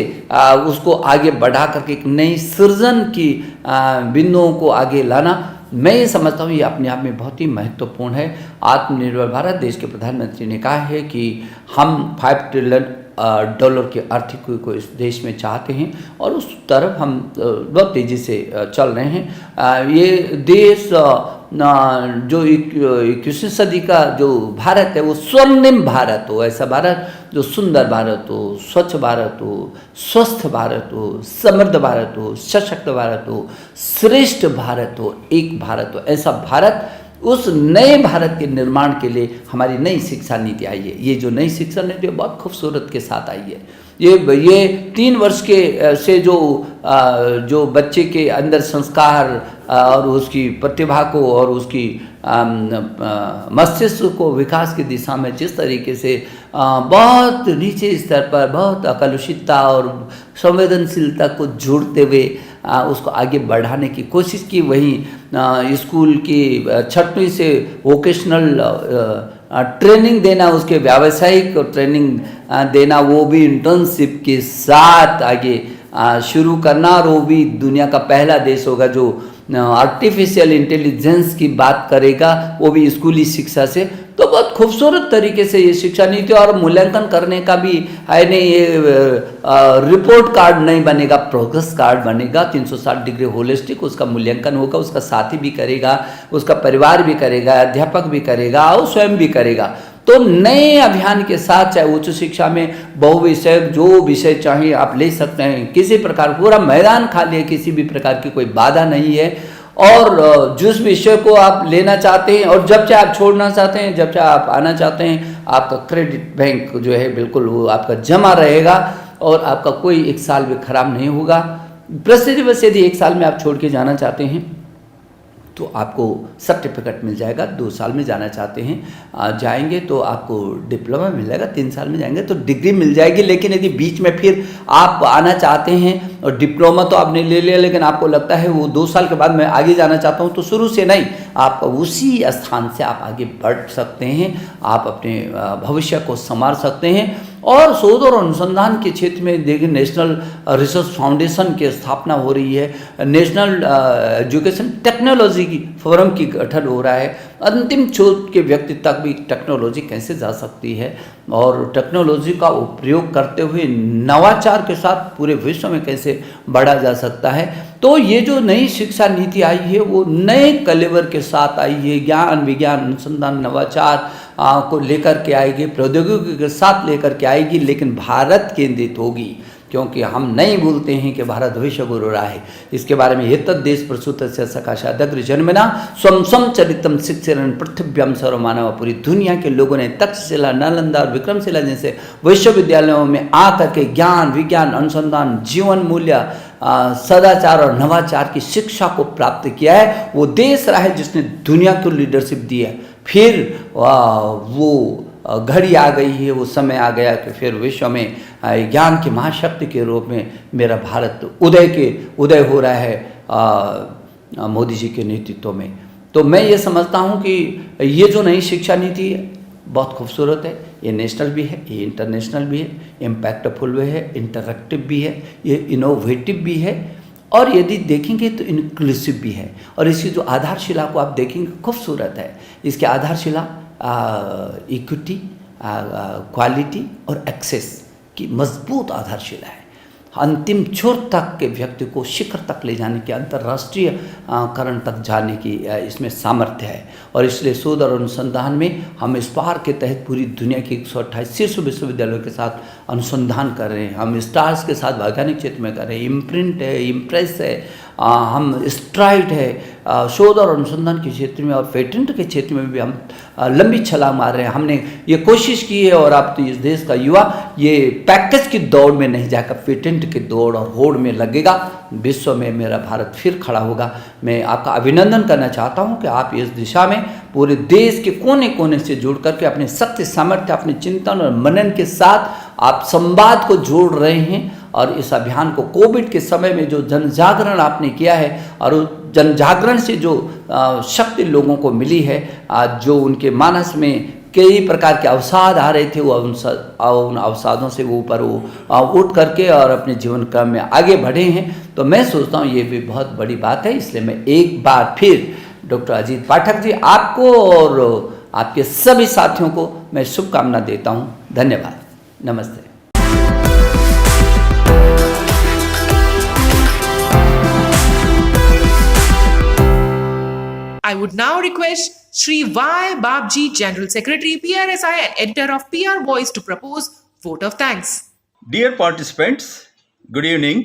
उसको आगे बढ़ा करके एक नई सृजन की बिंदुओं को आगे लाना, मैं ये समझता हूँ ये अपने आप में बहुत ही महत्वपूर्ण है। आत्मनिर्भर भारत, देश के प्रधानमंत्री ने कहा है कि हम $5 ट्रिलियन की आर्थिक को इस देश में चाहते हैं और उस तरफ हम बहुत तेज़ी से चल रहे हैं। ये देश जो 21वीं सदी का जो भारत है वो स्वर्णिम भारत हो, ऐसा भारत जो सुंदर भारत हो, स्वच्छ भारत हो, स्वस्थ भारत हो, समृद्ध भारत हो, सशक्त भारत हो, श्रेष्ठ भारत हो, एक भारत हो, ऐसा भारत, उस नए भारत के निर्माण के लिए हमारी नई शिक्षा नीति आई है। ये जो नई शिक्षा नीति बहुत खूबसूरत के साथ आई है। ये 3 वर्ष के से जो बच्चे के अंदर संस्कार और उसकी प्रतिभा को और उसकी मस्तिष्क को विकास की दिशा में जिस तरीके से बहुत नीचे स्तर पर बहुत अकलुषितता और संवेदनशीलता को जोड़ते हुए उसको आगे बढ़ाने की कोशिश की, वहीं स्कूल की 6वीं से वोकेशनल ट्रेनिंग देना, उसके व्यावसायिक ट्रेनिंग देना, वो भी इंटर्नशिप के साथ आगे शुरू करना, और वो भी दुनिया का पहला देश होगा जो आर्टिफिशियल इंटेलिजेंस की बात करेगा, वो भी स्कूली शिक्षा से। तो बहुत खूबसूरत तरीके से ये शिक्षा नीति और मूल्यांकन करने का भी है नहीं, ये रिपोर्ट कार्ड नहीं बनेगा, प्रोग्रेस कार्ड बनेगा। 360 डिग्री होलिस्टिक उसका मूल्यांकन होगा, उसका साथी भी करेगा, उसका परिवार भी करेगा, अध्यापक भी करेगा और स्वयं भी करेगा। तो नए अभियान के साथ चाहे उच्च शिक्षा में बहुविषय जो विषय चाहिए आप ले सकते हैं, किसी प्रकार पूरा मैदान खाली है, किसी भी प्रकार की कोई बाधा नहीं है, और जिस विषय को आप लेना चाहते हैं और जब चाहे आप छोड़ना चाहते हैं, जब चाहे आप आना चाहते हैं, आपका क्रेडिट बैंक जो है बिल्कुल वो आपका जमा रहेगा और आपका कोई 1 साल भी खराब नहीं होगा। प्रसिद्धि बस यदि 1 साल में आप छोड़ के जाना चाहते हैं तो आपको सर्टिफिकेट मिल जाएगा, 2 साल में जाना चाहते हैं जाएंगे तो आपको डिप्लोमा मिल जाएगा, 3 साल में जाएंगे तो डिग्री मिल जाएगी। लेकिन यदि बीच में फिर आप आना चाहते हैं और डिप्लोमा तो आपने ले लिया लेकिन आपको लगता है वो 2 साल के बाद मैं आगे जाना चाहता हूँ, तो शुरू से नहीं, आप उसी स्थान से आप आगे बढ़ सकते हैं, आप अपने भविष्य को संवार सकते हैं। और शोध और अनुसंधान के क्षेत्र में देखिए नेशनल रिसर्च फाउंडेशन की स्थापना हो रही है, नेशनल एजुकेशन टेक्नोलॉजी की फोरम की गठन हो रहा है। अंतिम शोध के व्यक्ति तक भी टेक्नोलॉजी कैसे जा सकती है और टेक्नोलॉजी का उपयोग करते हुए नवाचार के साथ पूरे विश्व में कैसे बढ़ा जा सकता है। तो ये जो नई शिक्षा नीति आई है वो नए कलेवर के साथ आई है, ज्ञान विज्ञान अनुसंधान नवाचार को लेकर के आएगी, प्रौद्योगिकी के साथ लेकर के आएगी, लेकिन भारत केंद्रित होगी, क्योंकि हम नहीं भूलते हैं कि भारत विश्व गुरु रहा है। इसके बारे में एतद् देश प्रसूतस्य सकाशादग्र जन्मना स्वम स्वम चरितम शिक्षण पृथ्व्यम सर्वमानव, पूरी दुनिया के लोगों ने तक्षशिला, नालंदा और विक्रमशिला जैसे विश्वविद्यालयों में आकर के ज्ञान विज्ञान अनुसंधान जीवन मूल्य सदाचार और नवाचार की शिक्षा को प्राप्त किया है। वो देश रहा है जिसने दुनिया को लीडरशिप दी है। फिर वो घड़ी आ गई है, वो समय आ गया कि फिर विश्व में ज्ञान की महाशक्ति के रूप में मेरा भारत उदय हो रहा है। मोदी जी के नेतृत्व में। तो मैं ये समझता हूँ कि ये जो नई शिक्षा नीति है बहुत खूबसूरत है। ये नेशनल भी है, ये इंटरनेशनल भी है, इम्पैक्टफुल भी है, इंटरैक्टिव भी है, ये इनोवेटिव भी है, और यदि देखेंगे तो इंक्लूसिव भी है। और इसकी जो आधारशिला को आप देखेंगे खूबसूरत है। इसकी आधारशिला इक्विटी, क्वालिटी और एक्सेस की मजबूत आधारशिला है। अंतिम छोर तक के व्यक्ति को शिखर तक ले जाने की, अंतर्राष्ट्रीय करण तक जाने की इसमें सामर्थ्य है। और इसलिए शोध और अनुसंधान में हम इस पार के तहत पूरी दुनिया के 128 शीर्ष विश्वविद्यालयों के साथ अनुसंधान कर रहे हैं। हम स्टार्स के साथ वैज्ञानिक क्षेत्र में कर रहे हैं, इम्प्रिंट है, इम्प्रेस है, हम स्ट्राइड है, शोध और अनुसंधान के क्षेत्र में और पेटेंट के क्षेत्र में भी हम लंबी छलांग मार रहे हैं। हमने ये कोशिश की है, और अब तो इस देश का युवा ये पैकेज की दौड़ में नहीं जाकर पेटेंट की दौड़ और होड़ में लगेगा। विश्व में मेरा भारत फिर खड़ा होगा। मैं आपका अभिनंदन करना चाहता हूँ कि आप इस दिशा में पूरे देश के कोने कोने से जुड़ करके अपने शक्ति, सामर्थ्य, अपने चिंतन और मनन के साथ आप संवाद को जोड़ रहे हैं। और इस अभियान को कोविड के समय में जो जन जागरण आपने किया है, और उस जन जागरण से जो शक्ति लोगों को मिली है, जो उनके मानस में कई प्रकार के अवसाद आ रहे थे, वो उन अवसादों से वो ऊपर उठ करके और अपने जीवन क्रम में आगे बढ़े हैं। तो मैं सोचता हूँ ये भी बहुत बड़ी बात है। इसलिए मैं एक बार फिर डॉक्टर अजीत पाठक जी, आपको और आपके सभी साथियों को मैं शुभकामना देता हूँ। धन्यवाद, नमस्ते। I would now request Shri Y. Babji, General Secretary, PRSI and editor of PR Voice, to propose vote of thanks. Dear participants, good evening.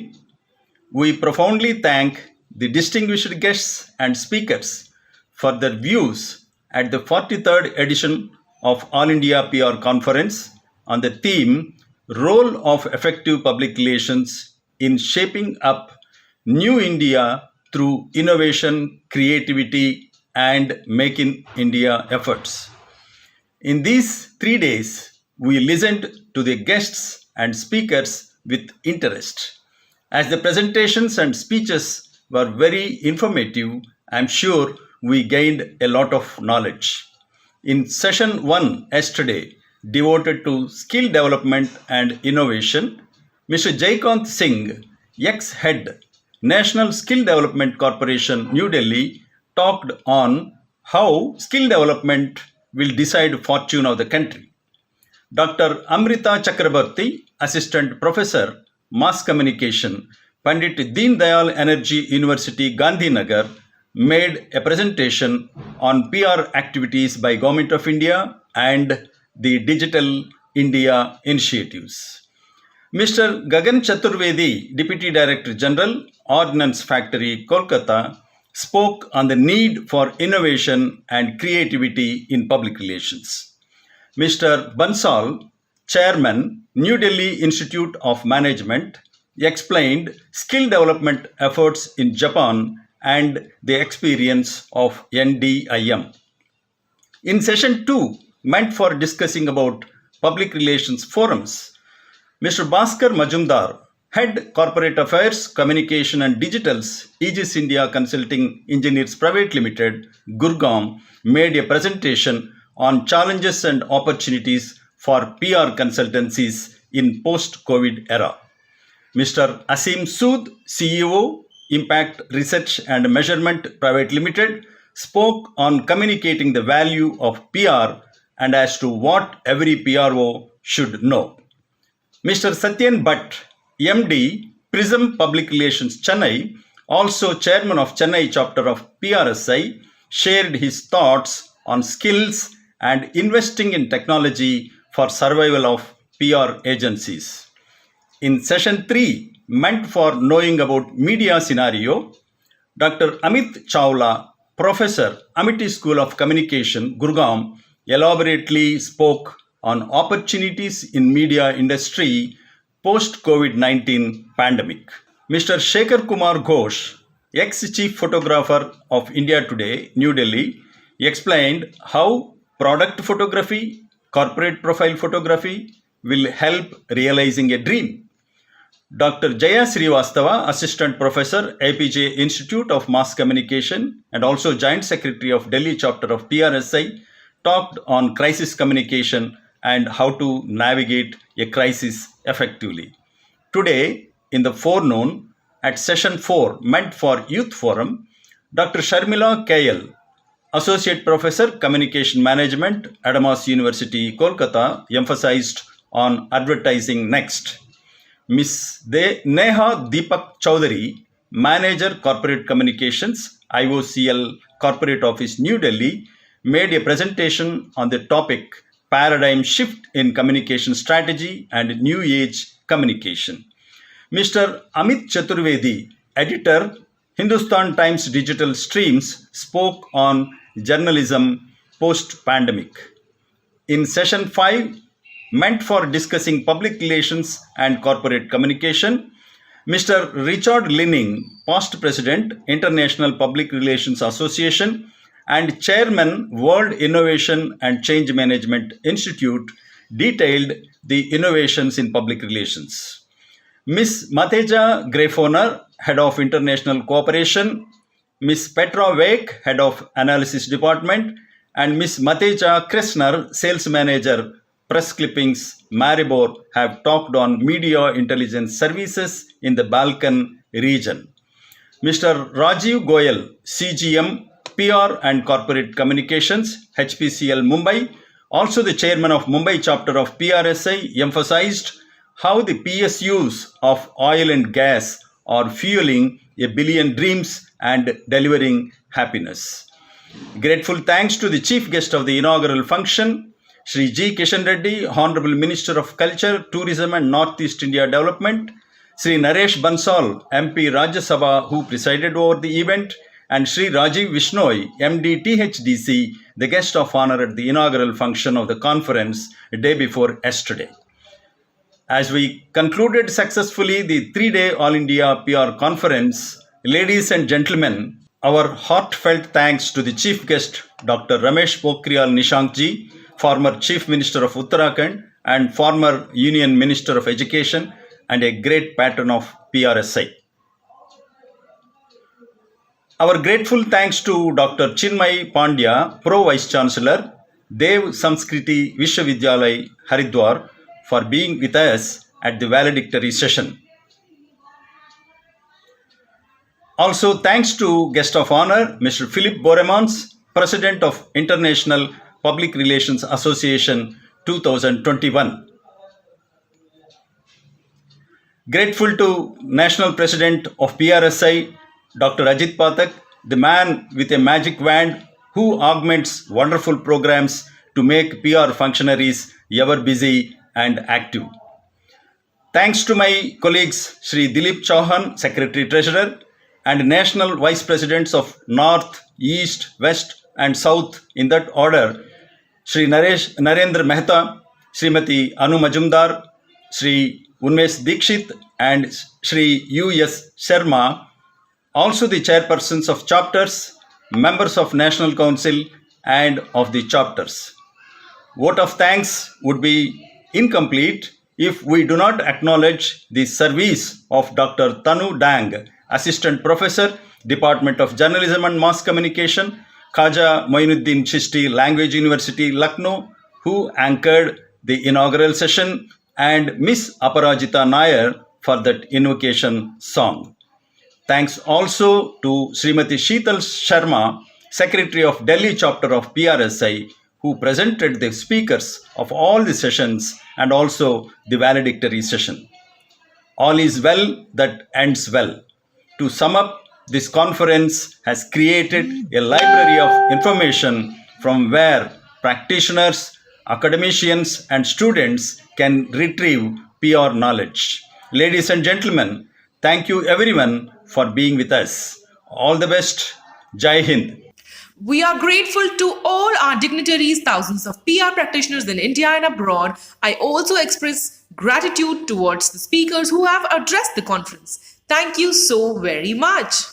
We profoundly thank the distinguished guests and speakers for their views at the 43rd edition of All India PR Conference on the theme Role of Effective Public Relations in Shaping Up New India through Innovation, Creativity, and Make in India efforts. In these 3 days, we listened to the guests and speakers with interest. As the presentations and speeches were very informative, I'm sure we gained a lot of knowledge. In session 1 yesterday, devoted to skill development and innovation, Mr. Jaikant Singh, ex-head, National Skill Development Corporation, New Delhi, talked on how skill development will decide fortune of the country. Dr. Amrita Chakrabarti, Assistant Professor, Mass Communication, Pandit Deen Dayal Energy University, Gandhinagar, made a presentation on PR activities by Government of India and the Digital India initiatives. Mr. Gagan Chaturvedi, Deputy Director General, Ordnance Factory, Kolkata, spoke on the need for innovation and creativity in public relations. Mr. Bansal, Chairman, New Delhi Institute of Management, explained skill development efforts in Japan and the experience of NDIM. In session 2, meant for discussing about public relations forums, Mr. Bhaskar Majumdar, Head Corporate Affairs, Communication and Digitals, Aegis India Consulting Engineers Private Limited, Gurgaon, made a presentation on challenges and opportunities for PR consultancies in post-COVID era. Mr. Asim Sood, CEO, Impact Research and Measurement Private Limited, spoke on communicating the value of PR and as to what every PRO should know. Mr. Satyen Bhatt, MD, Prism Public Relations, Chennai, also Chairman of Chennai chapter of PRSI, shared his thoughts on skills and investing in technology for survival of PR agencies. In session 3, meant for knowing about media scenario, Dr. Amit Chawla, Professor, Amity School of Communication, Gurgaon, elaborately spoke on opportunities in media industry post-COVID-19 pandemic. Mr. Shekhar Kumar Ghosh, ex-chief photographer of India Today, New Delhi, explained how product photography, corporate profile photography will help realizing a dream. Dr. Jaya Srivastava, Assistant Professor, APJ Institute of Mass Communication and also Joint Secretary of Delhi Chapter of PRSI, talked on crisis communication and how to navigate a crisis effectively. Today, in the forenoon, at session 4 meant for Youth Forum, Dr. Sharmila KL, Associate Professor, Communication Management, Adamas University, Kolkata, emphasized on advertising next. Ms. Neha Deepak Chowdhury, Manager Corporate Communications, IOCL Corporate Office, New Delhi, made a presentation on the topic Paradigm Shift in Communication Strategy and New Age Communication. Mr. Amit Chaturvedi, Editor, Hindustan Times Digital Streams, spoke on journalism post-pandemic. In session 5, meant for discussing public relations and corporate communication, Mr. Richard Linning, past President, International Public Relations Association and Chairman, World Innovation and Change Management Institute, detailed the innovations in public relations. Ms. Mateja Greifoner, Head of International Cooperation, Ms. Petra Vek, Head of Analysis Department, and Ms. Mateja Greifoner, Sales Manager, Press Clippings, Maribor, have talked on media intelligence services in the Balkan region. Mr. Rajeev Goel, CGM, PR and Corporate Communications, HPCL Mumbai, also the Chairman of Mumbai Chapter of PRSI, emphasized how the PSUs of oil and gas are fueling a billion dreams and delivering happiness. Grateful thanks to the chief guest of the inaugural function, Shri G. Kishan Reddy, Honorable Minister of Culture, Tourism and Northeast India Development, Shri Naresh Bansal, MP Rajya Sabha, who presided over the event, and Shri Rajiv Vishnoi, MD THDC, the guest of honor at the inaugural function of the conference a day before yesterday. As we concluded successfully the 3-day All India PR conference, ladies and gentlemen, our heartfelt thanks to the chief guest, Dr. Ramesh Pokhriyal Nishank ji, former Chief Minister of Uttarakhand and former Union Minister of Education and a great patron of PRSI. Our grateful thanks to Dr. Chinmay Pandya, Pro Vice Chancellor, Dev Samskriti Vishwavidyalay, Haridwar, for being with us at the valedictory session. Also thanks to guest of honor, Mr. Philip Boremans, President of International Public Relations Association 2021. Grateful to National President of PRSI, Dr. Ajit Pathak, the man with a magic wand who augments wonderful programs to make PR functionaries ever busy and active. Thanks to my colleagues Shri Dilip Chauhan, Secretary Treasurer, and National Vice Presidents of North, East, West and South in that order, Shri Narendra Mehta, Srimati Anu Majumdar, Shri Unmesh Dikshit and Shri U.S. Sharma, also the chairpersons of chapters, members of National Council and of the chapters. Vote of thanks would be incomplete if we do not acknowledge the service of Dr. Tanu Dang, Assistant Professor, Department of Journalism and Mass Communication, Khaja Moinuddin Chishti, Language University, Lucknow, who anchored the inaugural session, and Miss Aparajita Nair for that invocation song. Thanks also to Srimati Sheetal Sharma, Secretary of Delhi Chapter of PRSI, who presented the speakers of all the sessions and also the valedictory session. All is well that ends well. To sum up, this conference has created a library of information from where practitioners, academicians, and students can retrieve PR knowledge. Ladies and gentlemen, thank you everyone for being with us. All the best. Jai Hind. We are grateful to all our dignitaries, thousands of PR practitioners in India and abroad. I also express gratitude towards the speakers who have addressed the conference. Thank you so very much.